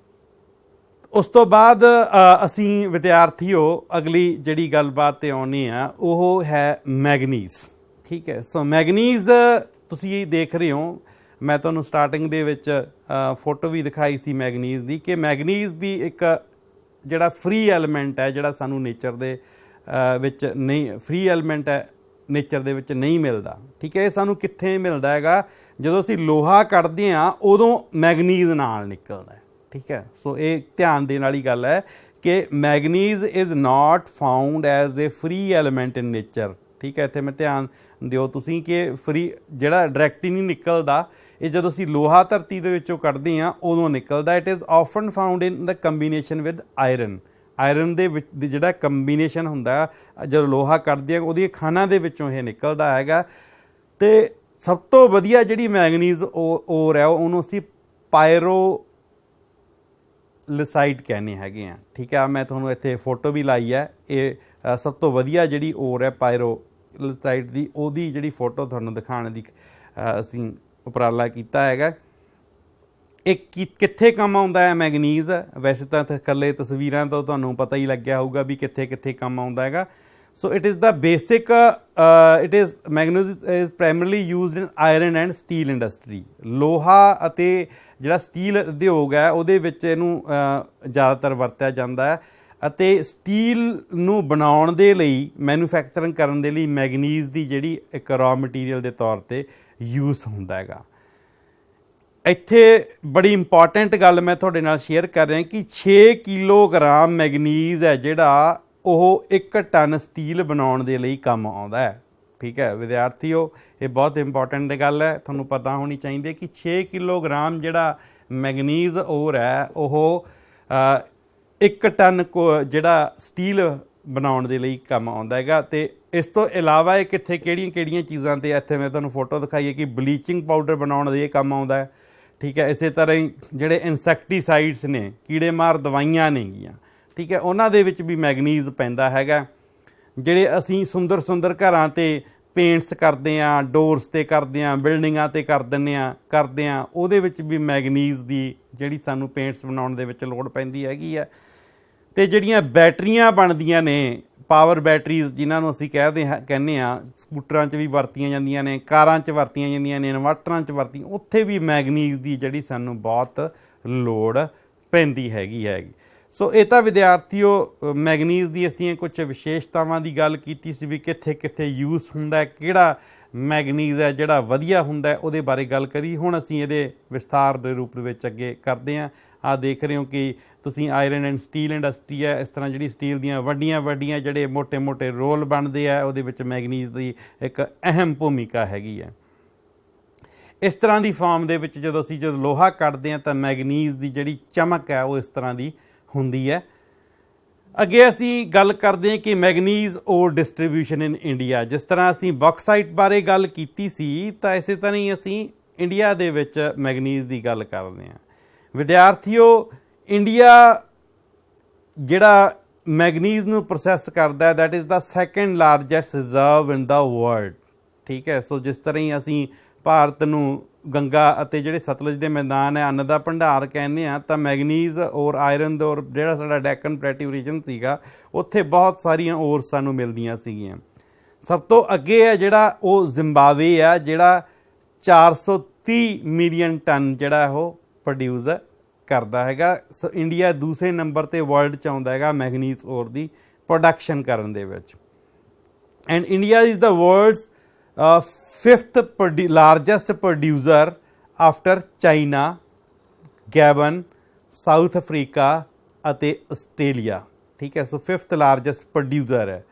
ਉਸ ਤੋਂ ਬਾਅਦ ਅਸੀਂ ਵਿਦਿਆਰਥੀਓ ਅਗਲੀ ਜਿਹੜੀ ਗੱਲਬਾਤ 'ਤੇ ਆਉਣੀ ਆ ਉਹ ਹੈ ਮੈਗਨੀਜ਼। ਠੀਕ ਹੈ, ਸੋ ਮੈਗਨੀਜ਼ ਤੁਸੀਂ ਦੇਖ ਰਹੇ ਹੋ, ਮੈਂ ਤੁਹਾਨੂੰ ਸਟਾਰਟਿੰਗ ਦੇ ਵਿੱਚ ਫੋਟੋ ਵੀ ਦਿਖਾਈ ਸੀ ਮੈਗਨੀਜ਼ ਦੀ, ਕਿ ਮੈਗਨੀਜ਼ ਵੀ ਇੱਕ ਜਿਹੜਾ ਫ੍ਰੀ ਐਲੀਮੈਂਟ ਹੈ ਜਿਹੜਾ ਸਾਨੂੰ ਨੇਚਰ ਦੇ ਵਿੱਚ ਨਹੀਂ, ਫ੍ਰੀ ਐਲੀਮੈਂਟ ਹੈ ਨੇਚਰ ਦੇ ਵਿੱਚ ਨਹੀਂ ਮਿਲਦਾ। ਠੀਕ ਹੈ, ਇਹ ਸਾਨੂੰ ਕਿੱਥੇ ਮਿਲਦਾ ਹੈਗਾ, ਜਦੋਂ ਅਸੀਂ ਲੋਹਾ ਕੱਢਦੇ ਹਾਂ ਉਦੋਂ ਮੈਗਨੀਜ਼ ਨਾਲ ਨਿਕਲਦਾ। ਠੀਕ ਹੈ, ਸੋ ਇਹ ਧਿਆਨ ਦੇਣ ਵਾਲੀ ਗੱਲ ਹੈ ਕਿ manganese is not found as a free element in nature. ਠੀਕ ਹੈ, ਇੱਥੇ ਮੈਂ ਧਿਆਨ ਦਿਓ ਤੁਸੀਂ ਕਿ ਫ੍ਰੀ ਜਿਹੜਾ ਡਾਇਰੈਕਟ ਹੀ ਨਹੀਂ ਨਿਕਲਦਾ, ਇਹ ਜਦੋਂ ਅਸੀਂ ਲੋਹਾ ਧਰਤੀ ਦੇ ਵਿੱਚੋਂ ਕੱਢਦੇ ਹਾਂ ਉਦੋਂ ਨਿਕਲਦਾ। It is often found in the combination with iron ਦੇ ਵਿੱਚ ਜਿਹੜਾ ਕੰਬੀਨੇਸ਼ਨ ਹੁੰਦਾ ਜਦੋਂ ਲੋਹਾ ਕੱਢਦੇ ਹਾਂ ਉਹਦੀਆਂ ਖਾਣਾਂ ਦੇ ਵਿੱਚੋਂ ਇਹ ਨਿਕਲਦਾ ਹੈਗਾ। ਅਤੇ ਸਭ ਤੋਂ ਵਧੀਆ ਜਿਹੜੀ ਮੈਗਨੀਜ਼ ਓਰ ਹੈ ਉਹਨੂੰ ਅਸੀਂ ਪਾਇਰੋਲਿਸਾਈਟ ਕਹਿੰਦੇ ਹੈਗੇ ਆ। ਠੀਕ ਹੈ, ਮੈਂ ਤੁਹਾਨੂੰ ਇੱਥੇ ਫੋਟੋ ਵੀ ਲਾਈ ਹੈ। ਇਹ ਸਭ ਤੋਂ ਵਧੀਆ ਜਿਹੜੀ ਓਰ ਹੈ ਪਾਇਰੋਲਿਸਾਈਟ ਦੀ, ਉਹਦੀ ਜਿਹੜੀ ਫੋਟੋ ਤੁਹਾਨੂੰ ਦਿਖਾਉਣ ਦੀ ਅਸੀਂ ਉਪਰਾਲਾ ਕੀਤਾ ਹੈਗਾ। ਇਹ ਕਿੱਥੇ ਕੰਮ ਆਉਂਦਾ ਹੈ ਮੈਗਨੀਜ਼? ਵੈਸੇ ਤਾਂ ਇਕੱਲੇ ਤਸਵੀਰਾਂ ਤੋਂ ਤੁਹਾਨੂੰ ਪਤਾ ਹੀ ਲੱਗਿਆ ਹੋਊਗਾ ਵੀ ਕਿੱਥੇ ਕਿੱਥੇ ਕੰਮ ਆਉਂਦਾ ਹੈਗਾ। So it is the basic manganese is primarily used in iron and steel industry. ਲੋਹਾ ਅਤੇ ਜਿਹੜਾ ਸਟੀਲ ਉਦਯੋਗ ਹੈ ਉਹਦੇ ਵਿੱਚ ਇਹਨੂੰ ਜ਼ਿਆਦਾਤਰ ਵਰਤਿਆ ਜਾਂਦਾ ਹੈ, ਅਤੇ ਸਟੀਲ ਨੂੰ ਬਣਾਉਣ ਦੇ ਲਈ, ਮੈਨੂਫੈਕਚਰਿੰਗ ਕਰਨ ਦੇ ਲਈ ਮੈਗਨੀਜ਼ ਦੀ ਜਿਹੜੀ ਇੱਕ ਰॉ ਮਟੀਰੀਅਲ ਦੇ ਤੌਰ 'ਤੇ ਯੂਜ਼ ਹੁੰਦਾ ਹੈਗਾ। ਇੱਥੇ ਬੜੀ ਇੰਪੋਰਟੈਂਟ ਗੱਲ ਮੈਂ ਤੁਹਾਡੇ ਨਾਲ ਸ਼ੇਅਰ ਕਰ ਰਿਹਾ ਕਿ 6 ਕਿਲੋਗ੍ਰਾਮ ਮੈਗਨੀਜ਼ ਹੈ ਜਿਹੜਾ ਉਹ 1 ਟਨ ਸਟੀਲ ਬਣਾਉਣ ਦੇ ਲਈ ਕੰਮ ਆਉਂਦਾ ਹੈ। ਠੀਕ ਹੈ ਵਿਦਿਆਰਥੀਓ, ਇਹ ਬਹੁਤ ਇੰਪੋਰਟੈਂਟ ਗੱਲ ਹੈ, ਤੁਹਾਨੂੰ ਪਤਾ ਹੋਣੀ ਚਾਹੀਦੀ ਹੈ ਕਿ 6 ਕਿਲੋਗ੍ਰਾਮ ਜਿਹੜਾ ਮੈਗਨੀਜ਼ ਔਰ ਹੈ ਉਹ 1 ਟਨ ਜਿਹੜਾ ਸਟੀਲ ਬਣਾਉਣ ਦੇ ਲਈ ਕੰਮ ਆਉਂਦਾ ਹੈਗਾ। ਅਤੇ ਇਸ ਤੋਂ ਇਲਾਵਾ ਇਹ ਕਿੱਥੇ ਕਿਹੜੀਆਂ ਚੀਜ਼ਾਂ 'ਤੇ, ਇੱਥੇ ਮੈਂ ਤੁਹਾਨੂੰ ਫੋਟੋ ਦਿਖਾਈ ਹੈ ਕਿ ਬਲੀਚਿੰਗ ਪਾਊਡਰ ਬਣਾਉਣ ਦੇ ਇਹ ਕੰਮ ਆਉਂਦਾ ਹੈ। ਠੀਕ ਹੈ, ਇਸੇ ਤਰ੍ਹਾਂ ਹੀ ਜਿਹੜੇ ਇਨਸੈਕਟੀਸਾਈਡਸ ਨੇ, ਕੀੜੇ ਮਾਰ ਦਵਾਈਆਂ ਨੇਗੀਆਂ, ਠੀਕ ਹੈ, ਉਹਨਾਂ ਦੇ ਵਿੱਚ ਵੀ ਮੈਗਨੀਜ਼ ਪੈਂਦਾ ਹੈਗਾ। ਜਿਹੜੇ ਅਸੀਂ ਸੁੰਦਰ ਘਰਾਂ 'ਤੇ ਪੇਂਟਸ ਕਰਦੇ ਹਾਂ, ਡੋਰਸ 'ਤੇ ਕਰਦੇ ਹਾਂ, ਬਿਲਡਿੰਗਾਂ 'ਤੇ ਕਰਦੇ ਹਾਂ, ਉਹਦੇ ਵਿੱਚ ਵੀ ਮੈਗਨੀਜ਼ ਦੀ ਜਿਹੜੀ ਸਾਨੂੰ ਪੇਂਟਸ ਬਣਾਉਣ ਦੇ ਵਿੱਚ ਲੋੜ ਪੈਂਦੀ ਹੈਗੀ ਆ। ਅਤੇ ਜਿਹੜੀਆਂ ਬੈਟਰੀਆਂ ਬਣਦੀਆਂ ਨੇ, ਪਾਵਰ ਬੈਟਰੀਜ਼ ਜਿਨ੍ਹਾਂ ਨੂੰ ਅਸੀਂ ਕਹਿੰਦੇ ਹਾਂ, ਸਕੂਟਰਾਂ 'ਚ ਵੀ ਵਰਤੀਆਂ ਜਾਂਦੀਆਂ ਨੇ, ਕਾਰਾਂ 'ਚ ਵਰਤੀਆਂ ਜਾਂਦੀਆਂ ਨੇ, ਇਨਵਰਟਰਾਂ 'ਚ ਵਰਤੀਆਂ, ਉੱਥੇ ਵੀ ਮੈਗਨੀਜ਼ ਦੀ ਜਿਹੜੀ ਸਾਨੂੰ ਬਹੁਤ ਲੋੜ ਪੈਂਦੀ ਹੈਗੀ। ਸੋ ਇਹ ਤਾਂ ਵਿਦਿਆਰਥੀਓ ਮੈਗਨੀਜ਼ ਦੀ ਅਸੀਂ ਕੁਝ ਵਿਸ਼ੇਸ਼ਤਾਵਾਂ ਦੀ ਗੱਲ ਕੀਤੀ ਸੀ ਵੀ ਕਿੱਥੇ ਕਿੱਥੇ ਯੂਜ਼ ਹੁੰਦਾ, ਕਿਹੜਾ ਮੈਗਨੀਜ਼ ਹੈ ਜਿਹੜਾ ਵਧੀਆ ਹੁੰਦਾ, ਉਹਦੇ ਬਾਰੇ ਗੱਲ ਕਰੀ। ਹੁਣ ਅਸੀਂ ਇਹਦੇ ਵਿਸਥਾਰ ਦੇ ਰੂਪ ਵਿੱਚ ਅੱਗੇ ਕਰਦੇ ਹਾਂ। ਆਹ ਦੇਖ ਰਹੇ ਹੋ ਕਿ ਤੁਸੀਂ ਆਇਰਨ ਐਂਡ ਸਟੀਲ ਇੰਡਸਟਰੀ ਹੈ, ਇਸ ਤਰ੍ਹਾਂ ਜਿਹੜੀ ਸਟੀਲ ਦੀਆਂ ਵੱਡੀਆਂ ਜਿਹੜੇ ਮੋਟੇ ਰੋਲ ਬਣਦੇ ਆ, ਉਹਦੇ ਵਿੱਚ ਮੈਗਨੀਜ਼ ਦੀ ਇੱਕ ਅਹਿਮ ਭੂਮਿਕਾ ਹੈਗੀ ਹੈ। ਇਸ ਤਰ੍ਹਾਂ ਦੀ ਫਾਰਮ ਦੇ ਵਿੱਚ ਜਦੋਂ ਲੋਹਾ ਕੱਢਦੇ ਹਾਂ ਤਾਂ ਮੈਗਨੀਜ਼ ਦੀ ਜਿਹੜੀ ਚਮਕ ਹੈ ਉਹ ਇਸ ਤਰ੍ਹਾਂ ਦੀ ਹੁੰਦੀ ਹੈ। ਅੱਗੇ ਅਸੀਂ ਗੱਲ ਕਰਦੇ ਹਾਂ ਕਿ ਮੈਗਨੀਜ਼ ਔਰ ਡਿਸਟਰੀਬਿਊਸ਼ਨ ਇਨ ਇੰਡੀਆ। ਜਿਸ ਤਰ੍ਹਾਂ ਅਸੀਂ ਬੌਕਸਾਈਟ ਬਾਰੇ ਗੱਲ ਕੀਤੀ ਸੀ, ਤਾਂ ਇਸੇ ਤਰ੍ਹਾਂ ਹੀ ਅਸੀਂ ਇੰਡੀਆ ਦੇ ਵਿੱਚ ਮੈਗਨੀਜ਼ ਦੀ ਗੱਲ ਕਰਦੇ ਹਾਂ। ਵਿਦਿਆਰਥੀਓ, ਇੰਡੀਆ ਜਿਹੜਾ ਮੈਗਨੀਜ਼ ਨੂੰ ਪ੍ਰੋਸੈਸ ਕਰਦਾ ਹੈ, that is the second largest reserve in the world. ਠੀਕ ਹੈ, ਸੋ ਜਿਸ ਤਰ੍ਹਾਂ ਹੀ ਅਸੀਂ ਭਾਰਤ ਨੂੰ ਗੰਗਾ ਅਤੇ ਜਿਹੜੇ ਸਤਲੁਜ ਦੇ ਮੈਦਾਨ ਹੈ ਅੰਨ ਦਾ ਭੰਡਾਰ ਕਹਿੰਦੇ ਹਾਂ, ਤਾਂ ਮੈਗਨੀਜ਼ ਔਰ ਆਇਰਨ ਦਾ ਔਰ ਜਿਹੜਾ ਸਾਡਾ ਡੈਕਨ ਪਲੇਟਿਊ ਰੀਜਨ ਸੀਗਾ, ਉੱਥੇ ਬਹੁਤ ਸਾਰੀਆਂ ਔਰਸ ਸਾਨੂੰ ਮਿਲਦੀਆਂ ਸੀਗੀਆਂ। ਸਭ ਤੋਂ ਅੱਗੇ ਹੈ ਜਿਹੜਾ ਉਹ ਜ਼ਿੰਬਾਬਵੇ ਆ, ਜਿਹੜਾ 430 ਮਿਲੀਅਨ ਟਨ ਜਿਹੜਾ ਉਹ ਪ੍ਰੋਡਿਊਸ ਕਰਦਾ ਹੈਗਾ। ਸੋ ਇੰਡੀਆ ਦੂਸਰੇ ਨੰਬਰ 'ਤੇ ਵਰਲਡ 'ਚ ਆਉਂਦਾ ਹੈਗਾ ਮੈਗਨੀਜ਼ ਔਰ ਦੀ ਪ੍ਰੋਡਕਸ਼ਨ ਕਰਨ ਦੇ ਵਿੱਚ। And India is the world's 5th largest producer after China, Gabon, South Africa ਅਤੇ ਆਸਟ੍ਰੇਲੀਆ। ਠੀਕ ਹੈ, ਸੋ 5th ਲਾਰਜੈਸਟ ਪ੍ਰੋਡਿਊਸਰ ਹੈ।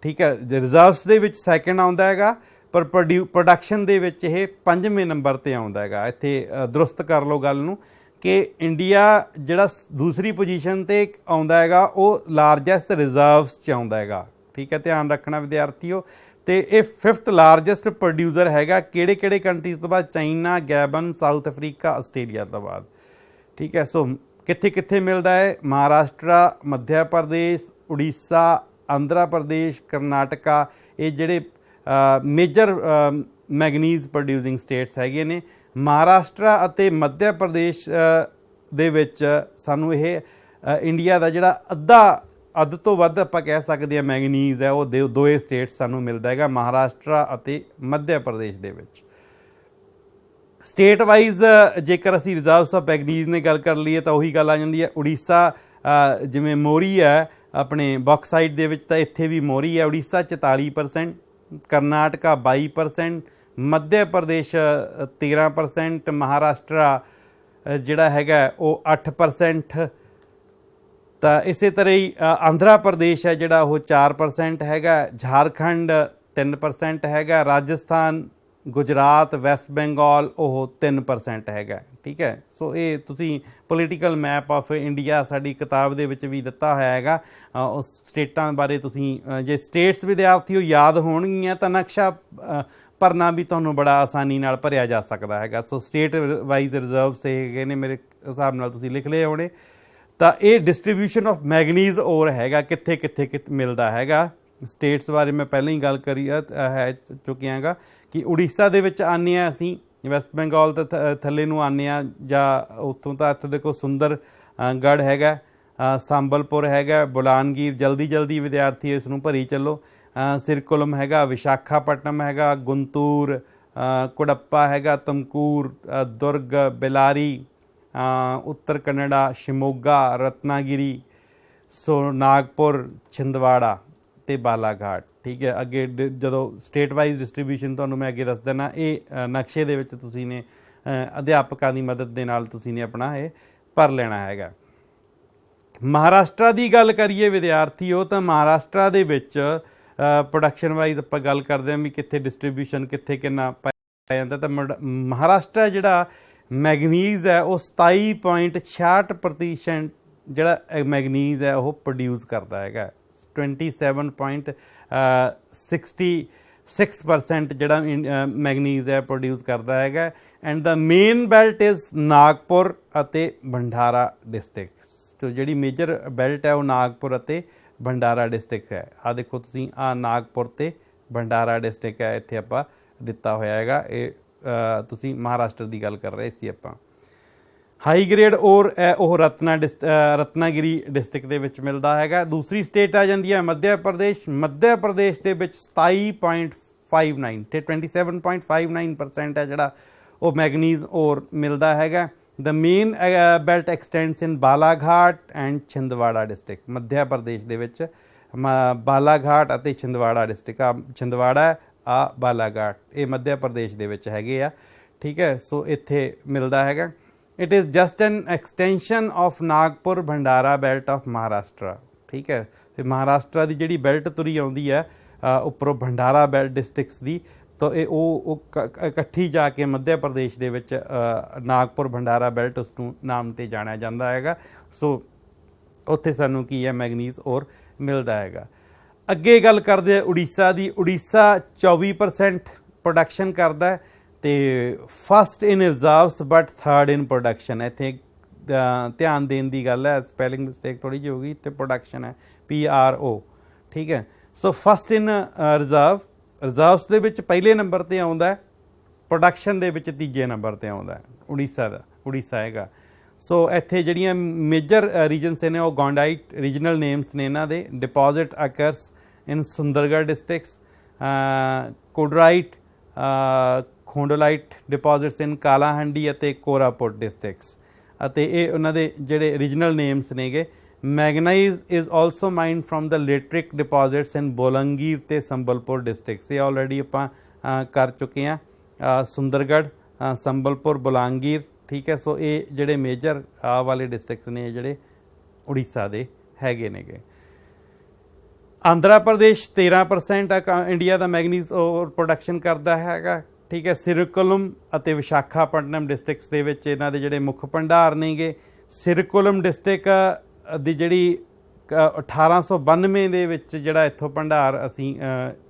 ਠੀਕ ਹੈ, ਰਿਜ਼ਰਵਸ ਦੇ ਵਿੱਚ ਸੈਕਿੰਡ ਆਉਂਦਾ ਹੈਗਾ, ਪਰ ਪ੍ਰੋਡਕਸ਼ਨ ਦੇ ਵਿੱਚ ਇਹ 5ਵੇਂ ਨੰਬਰ 'ਤੇ ਆਉਂਦਾ ਹੈਗਾ। ਇੱਥੇ ਦਰੁਸਤ ਕਰ ਲਓ ਗੱਲ ਨੂੰ ਕਿ ਇੰਡੀਆ ਜਿਹੜਾ ਦੂਸਰੀ ਪੋਜੀਸ਼ਨ 'ਤੇ ਆਉਂਦਾ ਹੈਗਾ ਉਹ ਲਾਰਜੈਸਟ ਰਿਜ਼ਰਵਸ 'ਚ ਆਉਂਦਾ ਹੈਗਾ। ਠੀਕ ਹੈ, ਧਿਆਨ ਰੱਖਣਾ ਵਿਦਿਆਰਥੀਓ। ਅਤੇ ਇਹ 5th ਲਾਰਜੈਸਟ ਪ੍ਰੋਡਿਊਸਰ ਹੈਗਾ ਕਿਹੜੇ ਕੰਟਰੀਜ਼ ਤੋਂ ਬਾਅਦ? China, Gabon, South Africa, Australia ਤੋਂ ਬਾਅਦ। ਠੀਕ ਹੈ, ਸੋ ਕਿੱਥੇ ਮਿਲਦਾ ਹੈ? ਮਹਾਰਾਸ਼ਟਰਾ, ਮੱਧ ਪ੍ਰਦੇਸ਼, ਉੜੀਸਾ, ਆਂਧਰਾ ਪ੍ਰਦੇਸ਼, ਕਰਨਾਟਕਾ, ਇਹ ਜਿਹੜੇ ਮੇਜਰ ਮੈਗਨੀਜ਼ ਪ੍ਰੋਡਿਊਸਿੰਗ ਸਟੇਟਸ ਹੈਗੇ ਨੇ। ਮਹਾਰਾਸ਼ਟਰਾ ਅਤੇ ਮੱਧ ਪ੍ਰਦੇਸ਼ ਦੇ ਵਿੱਚ ਸਾਨੂੰ ਇਹ ਇੰਡੀਆ ਦਾ ਜਿਹੜਾ ਅੱਧ ਤੋਂ ਵੱਧ ਆਪਾਂ ਕਹਿ ਸਕਦੇ ਹਾਂ ਮੈਗਨੀਜ਼ ਹੈ, ਉਹ ਦੋਏ ਸਟੇਟਸ ਸਾਨੂੰ ਮਿਲਦਾ ਹੈਗਾ, ਮਹਾਰਾਸ਼ਟਰਾ ਅਤੇ ਮੱਧ ਪ੍ਰਦੇਸ਼ ਦੇ ਵਿੱਚ। ਸਟੇਟ ਵਾਈਜ਼ ਜੇਕਰ ਅਸੀਂ ਰਿਜ਼ਰਵਸ ਆਫ ਮੈਗਨੀਜ਼ ਨੇ ਗੱਲ ਕਰ ਲਈਏ ਤਾਂ ਉਹੀ ਗੱਲ ਆ ਜਾਂਦੀ ਹੈ। ਉੜੀਸਾ ਜਿਵੇਂ ਮੋਹਰੀ ਹੈ ਆਪਣੇ ਬੌਕਸਾਈਟ ਦੇ ਵਿੱਚ, ਤਾਂ ਇੱਥੇ ਵੀ ਮੋਹਰੀ ਹੈ। ਉੜੀਸਾ 44%, ਕਰਨਾਟਕਾ 22%, ਮੱਧ ਪ੍ਰਦੇਸ਼ 13%, ਮਹਾਰਾਸ਼ਟਰਾ ਜਿਹੜਾ ਹੈਗਾ ਉਹ 8%। ਤਾਂ ਇਸੇ ਤਰ੍ਹਾਂ ਹੀ ਆਂਧਰਾ ਪ੍ਰਦੇਸ਼ ਹੈ ਜਿਹੜਾ ਉਹ 4% ਹੈਗਾ, ਝਾਰਖੰਡ 3% ਹੈਗਾ, ਰਾਜਸਥਾਨ, ਗੁਜਰਾਤ, ਵੈਸਟ ਬੰਗਾਲ ਉਹ 3% ਹੈਗਾ। ਠੀਕ ਹੈ, ਸੋ ਇਹ ਤੁਸੀਂ ਪੋਲੀਟੀਕਲ ਮੈਪ ਆਫ ਇੰਡੀਆ ਸਾਡੀ ਕਿਤਾਬ ਦੇ ਵਿੱਚ ਵੀ ਦਿੱਤਾ ਹੋਇਆ ਹੈਗਾ। ਉਸ ਸਟੇਟਾਂ ਬਾਰੇ ਤੁਸੀਂ ਜੇ ਸਟੇਟਸ ਵਿਦਿਆਰਥੀਓ ਯਾਦ ਹੋਣਗੀਆਂ ਤਾਂ ਨਕਸ਼ਾ ਭਰਨਾ ਵੀ ਤੁਹਾਨੂੰ ਬੜਾ ਆਸਾਨੀ ਨਾਲ ਭਰਿਆ ਜਾ ਸਕਦਾ ਹੈਗਾ। ਸੋ ਸਟੇਟ ਵਾਈਜ਼ ਰਿਜ਼ਰਵਸ ਹੈਗੇ ਨੇ, ਮੇਰੇ ਹਿਸਾਬ ਨਾਲ ਤੁਸੀਂ ਲਿਖ ਲਏ ਹੋਣੇ। ਤਾਂ ਇਹ ਡਿਸਟਰੀਬਿਊਸ਼ਨ ਆਫ ਮੈਗਨੀਜ਼ ਔਰ ਹੈਗਾ ਕਿੱਥੇ ਮਿਲਦਾ ਹੈਗਾ। ਸਟੇਟਸ ਬਾਰੇ ਮੈਂ ਪਹਿਲਾਂ ਹੀ ਗੱਲ ਕਰੀ ਹੈ ਚੁੱਕਿਆ ਹੈਗਾ ਕਿ ਉੜੀਸਾ ਦੇ ਵਿੱਚ ਆਉਂਦੇ ਹਾਂ ਅਸੀਂ ਵੈਸਟ ਬੰਗਾਲ ਤੋਂ ਥੱਲੇ ਨੂੰ ਆਉਂਦੇ ਹਾਂ ਜਾਂ ਉੱਥੋਂ ਤਾਂ ਇੱਥੇ ਦੇਖੋ ਸੁੰਦਰਗੜ੍ਹ ਹੈਗਾ, ਸੰਬਲਪੁਰ ਹੈਗਾ, ਬੁਲਾਨਗੀਰ, ਜਲਦੀ ਵਿਦਿਆਰਥੀ ਇਸ ਨੂੰ ਭਰੀ ਚੱਲੋ। ਸਿਰਕੁਲਮ ਹੈਗਾ, ਵਿਸ਼ਾਖਾਪਟਨਮ ਹੈਗਾ, ਗੁੰਤੂਰ, ਕੁੜੱਪਾ ਹੈਗਾ, ਤੁਮਕੂਰ, ਦੁਰਗ, ਬੇਲਾਰੀ, ਉੱਤਰ ਕੰਨੜਾ, ਸ਼ਿਮੋਗਾ, ਰਤਨਾਗਿਰੀ, ਸੋ ਨਾਗਪੁਰ, ਛਿੰਦਵਾੜਾ ਅਤੇ ਬਾਲਾਘਾਟ। ਠੀਕ ਹੈ, ਅੱਗੇ ਜਦੋਂ ਸਟੇਟ ਵਾਈਜ਼ ਡਿਸਟਰੀਬਿਊਸ਼ਨ ਤੁਹਾਨੂੰ ਮੈਂ ਅੱਗੇ ਦੱਸ ਦੇਣਾ। ਇਹ ਨਕਸ਼ੇ ਦੇ ਵਿੱਚ ਤੁਸੀਂ ਨੇ ਅਧਿਆਪਕਾਂ ਦੀ ਮਦਦ ਦੇ ਨਾਲ ਤੁਸੀਂ ਨੇ ਆਪਣਾ ਇਹ ਭਰ ਲੈਣਾ ਹੈਗਾ। ਮਹਾਰਾਸ਼ਟਰ ਦੀ ਗੱਲ ਕਰੀਏ ਵਿਦਿਆਰਥੀਓ, ਤਾਂ ਮਹਾਰਾਸ਼ਟਰ ਦੇ ਵਿੱਚ ਪ੍ਰੋਡਕਸ਼ਨ ਵਾਈਜ਼ ਆਪਾਂ ਗੱਲ ਕਰਦੇ ਹਾਂ ਵੀ ਕਿੱਥੇ ਡਿਸਟਰੀਬਿਊਸ਼ਨ ਕਿੱਥੇ ਕਿੰਨਾ ਪਾਇਆ ਜਾਂਦਾ। ਤਾਂ ਮਹਾਰਾਸ਼ਟਰ ਜਿਹੜਾ ਮੈਗਨੀਜ਼ ਹੈ ਉਹ 27.66% ਜਿਹੜਾ ਮੈਗਨੀਜ਼ ਹੈ ਉਹ ਪ੍ਰੋਡਿਊਸ ਕਰਦਾ ਹੈਗਾ। 27.66% ਜਿਹੜਾ ਮੈਗਨੀਜ਼ ਹੈ ਪ੍ਰੋਡਿਊਸ ਕਰਦਾ ਹੈਗਾ। And the main belt is Nagpur ਅਤੇ ਭੰਡਾਰਾ ਡਿਸਟ੍ਰਿਕਟ। ਸੋ ਜਿਹੜੀ ਮੇਜਰ ਬੈਲਟ ਹੈ ਉਹ ਨਾਗਪੁਰ ਅਤੇ ਭੰਡਾਰਾ ਡਿਸਟ੍ਰਿਕਟ ਹੈ। ਆਹ ਦੇਖੋ ਤੁਸੀਂ, ਆਹ ਨਾਗਪੁਰ ਅਤੇ ਭੰਡਾਰਾ ਡਿਸਟ੍ਰਿਕਟ ਹੈ, ਇੱਥੇ ਆਪਾਂ ਦਿੱਤਾ ਹੋਇਆ ਹੈਗਾ। ਇਹ ਤੁਸੀਂ ਮਹਾਰਾਸ਼ਟਰ ਦੀ ਗੱਲ ਕਰ ਰਹੇ ਸੀ ਆਪਾਂ। ਹਾਈ ਗ੍ਰੇਡ ਔਰ ਉਹ ਰਤਨਾਗਿਰੀ ਡਿਸਟ੍ਰਿਕਟ ਦੇ ਵਿੱਚ ਮਿਲਦਾ ਹੈਗਾ। ਦੂਸਰੀ ਸਟੇਟ ਆ ਜਾਂਦੀ ਹੈ ਮੱਧ ਪ੍ਰਦੇਸ਼। ਮੱਧ ਪ੍ਰਦੇਸ਼ ਦੇ ਵਿੱਚ 27.59 ਅਤੇ 27.59% ਹੈ ਜਿਹੜਾ ਉਹ ਮੈਗਨੀਜ਼ ਔਰ ਮਿਲਦਾ ਹੈਗਾ। The main belt extends in Balaghat and Chhindwara district. Madhya Pradesh ਦੇ ਵਿੱਚ ਬਾਲਾਘਾਟ ਅਤੇ ਛਿੰਦਵਾੜਾ ਡਿਸਟ੍ਰਿਕਟ, ਆ ਛਿੰਦਵਾੜਾ ਆ ਬਾਲਾਘਾਟ, ਇਹ ਮੱਧ ਪ੍ਰਦੇਸ਼ ਦੇ ਵਿੱਚ ਹੈਗੇ ਆ। ਠੀਕ ਹੈ, ਸੋ ਇੱਥੇ ਮਿਲਦਾ ਹੈਗਾ। It is just an extension of Nagpur Bhandara belt of Maharashtra. ਠੀਕ ਹੈ, ਅਤੇ ਮਹਾਰਾਸ਼ਟਰ ਦੀ ਜਿਹੜੀ ਬੈਲਟ ਤੁਰੀ ਆਉਂਦੀ ਹੈ ਉੱਪਰੋਂ ਭੰਡਾਰਾ ਬੈਲਟ ਡਿਸਟ੍ਰਿਕਟਸ ਦੀ, ਤਾਂ ਇਹ ਉਹ ਇਕੱਠੀ ਜਾ ਕੇ ਮੱਧ ਪ੍ਰਦੇਸ਼ ਦੇ ਵਿੱਚ ਨਾਗਪੁਰ ਭੰਡਾਰਾ ਬੈਲਟ ਉਸ ਨੂੰ ਨਾਮ 'ਤੇ ਜਾਣਿਆ ਜਾਂਦਾ ਹੈਗਾ। ਸੋ ਉੱਥੇ ਸਾਨੂੰ ਕੀ ਹੈ ਮੈਗਨੀਜ਼ ਔਰ ਮਿਲਦਾ ਹੈਗਾ। ਅੱਗੇ ਗੱਲ ਕਰਦੇ ਆ ਉੜੀਸਾ ਦੀ। ਉੜੀਸਾ 24% ਪ੍ਰੋਡਕਸ਼ਨ ਕਰਦਾ ਅਤੇ first in reserves but third in production. ਇੱਥੇ ਧਿਆਨ ਦੇਣ ਦੀ ਗੱਲ ਹੈ, ਸਪੈਲਿੰਗ ਮਿਸਟੇਕ ਥੋੜ੍ਹੀ ਜਿਹੀ ਹੋ ਗਈ, ਅਤੇ ਪ੍ਰੋਡਕਸ਼ਨ ਹੈ PRO। ਠੀਕ ਹੈ, ਸੋ ਫਸਟ ਇਨ ਰਿਜ਼ਰਵਸ ਦੇ ਵਿੱਚ ਪਹਿਲੇ ਨੰਬਰ 'ਤੇ ਆਉਂਦਾ, ਪ੍ਰੋਡਕਸ਼ਨ ਦੇ ਵਿੱਚ ਤੀਜੇ ਨੰਬਰ 'ਤੇ ਆਉਂਦਾ ਉੜੀਸਾ ਹੈਗਾ। ਸੋ ਇੱਥੇ ਜਿਹੜੀਆਂ ਮੇਜਰ ਰੀਜਨਸ ਨੇ ਉਹ ਗੌਂਡਾਈਟ ਰੀਜਨਲ ਨੇਮਸ ਨੇ ਇਹਨਾਂ ਦੇ। ਡਿਪੋਜ਼ਿਟ ਅਕਰਸ ਇਨ ਸੁੰਦਰਗੜ੍ਹ ਡਿਸਟ੍ਰਿਕਟਸ, ਕੋਡਰਾਈਟ, ਖੋਂਡੋਲਾਈਟ ਡਿਪੋਜ਼ਿਟਸ ਇਨ ਕਾਲਾਹੰਡੀ ਅਤੇ ਕੋਰਾਪੁਟ ਡਿਸਟ੍ਰਿਕਟਸ। ਅਤੇ ਇਹ ਉਹਨਾਂ ਦੇ ਜਿਹੜੇ ਰੀਜਨਲ ਨੇਮਸ ਨੇਗੇ। ਮੈਗਨਾਈਜ਼ ਇਜ਼ ਆਲਸੋ ਮਾਈਨਡ ਫਰੋਮ ਦ ਲੈਟਰਿਕ ਡਿਪੋਜ਼ਿਟਸ ਇਨ ਬੋਲੰਗੀਰ ਅਤੇ ਸੰਬਲਪੁਰ ਡਿਸਟ੍ਰਿਕਟਸ। ਇਹ ਆਲਰੇਡੀ ਆਪਾਂ ਕਰ ਚੁੱਕੇ ਹਾਂ, ਸੁੰਦਰਗੜ੍ਹ, ਸੰਬਲਪੁਰ, ਬੋਲਾਂਗੀਰ। ਠੀਕ ਹੈ, ਸੋ ਇਹ ਜਿਹੜੇ ਮੇਜਰ ਆਹ ਵਾਲੇ ਡਿਸਟ੍ਰਿਕਟਸ ਨੇ ਇਹ ਜਿਹੜੇ ਉੜੀਸਾ ਦੇ ਹੈਗੇ ਨੇਗੇ। ਆਂਧਰਾ ਪ੍ਰਦੇਸ਼ 13% ਇੰਡੀਆ ਦਾ ਮੈਗਨੀਜ਼ ਔਰ ਪ੍ਰੋਡਕਸ਼ਨ ਕਰਦਾ ਹੈਗਾ। ਠੀਕ ਹੈ, ਸਿਰਕੁਲਮ ਅਤੇ ਵਿਸ਼ਾਖਾਪਟਨਮ ਡਿਸਟ੍ਰਿਕਟਸ ਦੇ ਵਿੱਚ ਇਹਨਾਂ ਦੇ ਜਿਹੜੇ ਮੁੱਖ ਭੰਡਾਰ ਨੇਗੇ। ਸਿਰਕੁਲਮ ਡਿਸਟ੍ਰਿਕਟ ਦੀ ਜਿਹੜੀ 1892 ਦੇ ਵਿੱਚ ਜਿਹੜਾ ਇੱਥੋਂ ਭੰਡਾਰ ਅਸੀਂ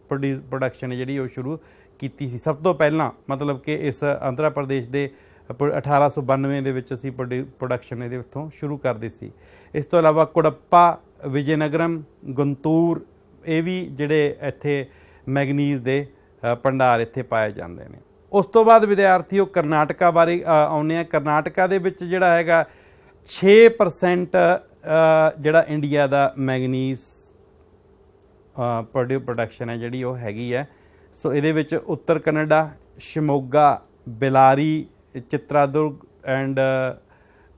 ਪ੍ਰੋਡਕਸ਼ਨ ਜਿਹੜੀ ਉਹ ਸ਼ੁਰੂ ਕੀਤੀ ਸੀ ਸਭ ਤੋਂ ਪਹਿਲਾਂ, ਮਤਲਬ ਕਿ ਇਸ ਆਂਧਰਾ ਪ੍ਰਦੇਸ਼ ਦੇ 1892 ਦੇ ਵਿੱਚ ਅਸੀਂ ਪ੍ਰੋਡਕਸ਼ਨ ਇਹਦੇ ਉੱਥੋਂ ਸ਼ੁਰੂ ਕਰਦੇ ਸੀ। ਇਸ ਤੋਂ ਇਲਾਵਾ ਕੁੜੱਪਾ, ਵਿਜੇਨਗਰਮ, ਗੁੰਤੂਰ, ਇਹ ਵੀ ਜਿਹੜੇ ਇੱਥੇ ਮੈਗਨੀਜ਼ ਦੇ ਭੰਡਾਰ ਇੱਥੇ ਪਾਏ ਜਾਂਦੇ ਨੇ। ਉਸ ਤੋਂ ਬਾਅਦ ਵਿਦਿਆਰਥੀਓ ਕਰਨਾਟਕਾ ਬਾਰੇ ਆਉਂਦੇ ਆ। ਕਰਨਾਟਕਾ ਦੇ ਵਿੱਚ ਜਿਹੜਾ ਹੈਗਾ 6% ਜਿਹੜਾ ਇੰਡੀਆ ਦਾ ਮੈਗਨੀਜ਼ ਪ੍ਰੋਡਕਸ਼ਨ ਹੈ ਜਿਹੜੀ ਉਹ ਹੈਗੀ ਹੈ। ਸੋ ਇਹਦੇ ਵਿੱਚ ਉੱਤਰ Canada, Shimoga, Bellary, ਚਿਤਰਾਦੁਰਗ and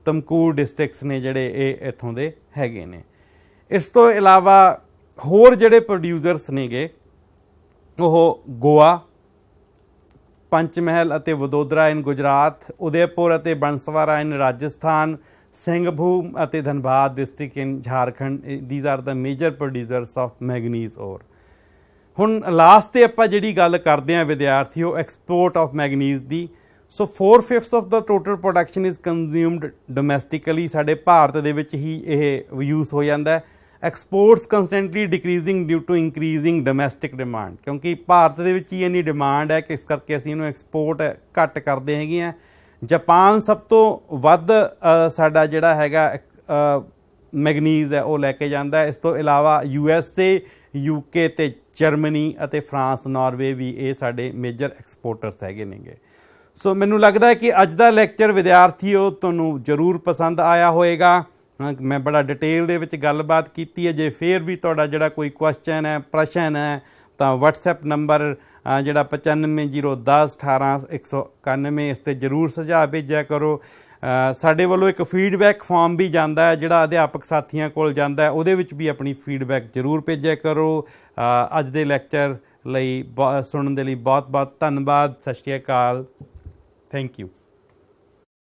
ਤੁਮਕੂਰ districts ਨੇ ਜਿਹੜੇ ਇਹ ਇੱਥੋਂ ਦੇ ਹੈਗੇ ਨੇ। ਇਸ ਤੋਂ ਇਲਾਵਾ ਹੋਰ ਜਿਹੜੇ ਪ੍ਰੋਡਿਊਸਰਸ ਨੇਗੇ ਉਹ ਗੋਆ, ਪੰਚਮਹਿਲ ਅਤੇ ਵਡੋਦਰਾ ਇਨ ਗੁਜਰਾਤ, ਉਦੈਪੁਰ ਅਤੇ ਬੰਸਵਾਰਾ ਇਨ ਰਾਜਸਥਾਨ, ਸਿੰਘਭੂਮ ਅਤੇ Dhanbad district in Jharkhand. These are the major producers of manganese ore. ਹੁਣ ਲਾਸਟ 'ਤੇ ਆਪਾਂ ਜਿਹੜੀ ਗੱਲ ਕਰਦੇ ਹਾਂ ਵਿਦਿਆਰਥੀਓ ਐਕਸਪੋਰਟ ਆਫ ਮੈਗਨੀਜ਼ ਦੀ। So 4/5 of the total production is consumed domestically. ਸਾਡੇ ਭਾਰਤ ਦੇ ਵਿੱਚ ਹੀ ਇਹ ਯੂਜ਼ ਹੋ ਜਾਂਦਾ। Exports constantly decreasing due to increasing domestic demand. ਕਿਉਂਕਿ ਭਾਰਤ ਦੇ ਵਿੱਚ ਹੀ ਇੰਨੀ ਡਿਮਾਂਡ ਹੈ ਕਿ ਇਸ ਕਰਕੇ ਅਸੀਂ ਇਹਨੂੰ ਐਕਸਪੋਰਟ ਘੱਟ ਕਰਦੇ ਹੈਗੇ ਹਾਂ। ਜਾਪਾਨ ਸਭ ਤੋਂ ਵੱਧ ਸਾਡਾ ਜਿਹੜਾ ਹੈਗਾ ਮੈਗਨੀਜ਼ ਹੈ ਉਹ ਲੈ ਕੇ ਜਾਂਦਾ। ਇਸ ਤੋਂ ਇਲਾਵਾ USA, UK ਅਤੇ ਜਰਮਨੀ ਅਤੇ ਫਰਾਂਸ, ਨਾਰਵੇ ਵੀ ਇਹ ਸਾਡੇ ਮੇਜਰ ਐਕਸਪੋਰਟਰਸ ਹੈਗੇ ਨੇਗੇ। ਸੋ ਮੈਨੂੰ ਲੱਗਦਾ ਹੈ ਕਿ ਅੱਜ ਦਾ ਲੈਕਚਰ ਵਿਦਿਆਰਥੀਓ ਤੁਹਾਨੂੰ ਜ਼ਰੂਰ ਪਸੰਦ ਆਇਆ ਹੋਏਗਾ। ਮੈਂ ਬੜਾ ਡਿਟੇਲ ਦੇ ਵਿੱਚ ਗੱਲਬਾਤ ਕੀਤੀ ਹੈ। ਜੇ ਫਿਰ ਵੀ ਤੁਹਾਡਾ ਜਿਹੜਾ ਕੋਈ ਕੁਐਸਚਨ ਹੈ, ਪ੍ਰਸ਼ਨ ਹੈ, ਤਾਂ WhatsApp ਨੰਬਰ ਜਿਹੜਾ 950110 1891 ਇਸ 'ਤੇ ਜ਼ਰੂਰ ਸੁਝਾਅ ਭੇਜਿਆ ਕਰੋ। ਸਾਡੇ ਵੱਲੋਂ ਇੱਕ ਫੀਡਬੈਕ ਫਾਰਮ ਵੀ ਜਾਂਦਾ ਹੈ ਜਿਹੜਾ ਅਧਿਆਪਕ ਸਾਥੀਆਂ ਕੋਲ ਜਾਂਦਾ ਹੈ, ਉਹਦੇ ਵਿੱਚ ਵੀ ਆਪਣੀ ਫੀਡਬੈਕ ਜ਼ਰੂਰ ਭੇਜਿਆ ਕਰੋ। ਅੱਜ ਦੇ ਲੈਕਚਰ ਲਈ ਸੁਣਨ ਦੇ ਲਈ ਬਹੁਤ ਬਹੁਤ ਧੰਨਵਾਦ। ਸਤਿ ਸ਼੍ਰੀ ਅਕਾਲ। Thank you.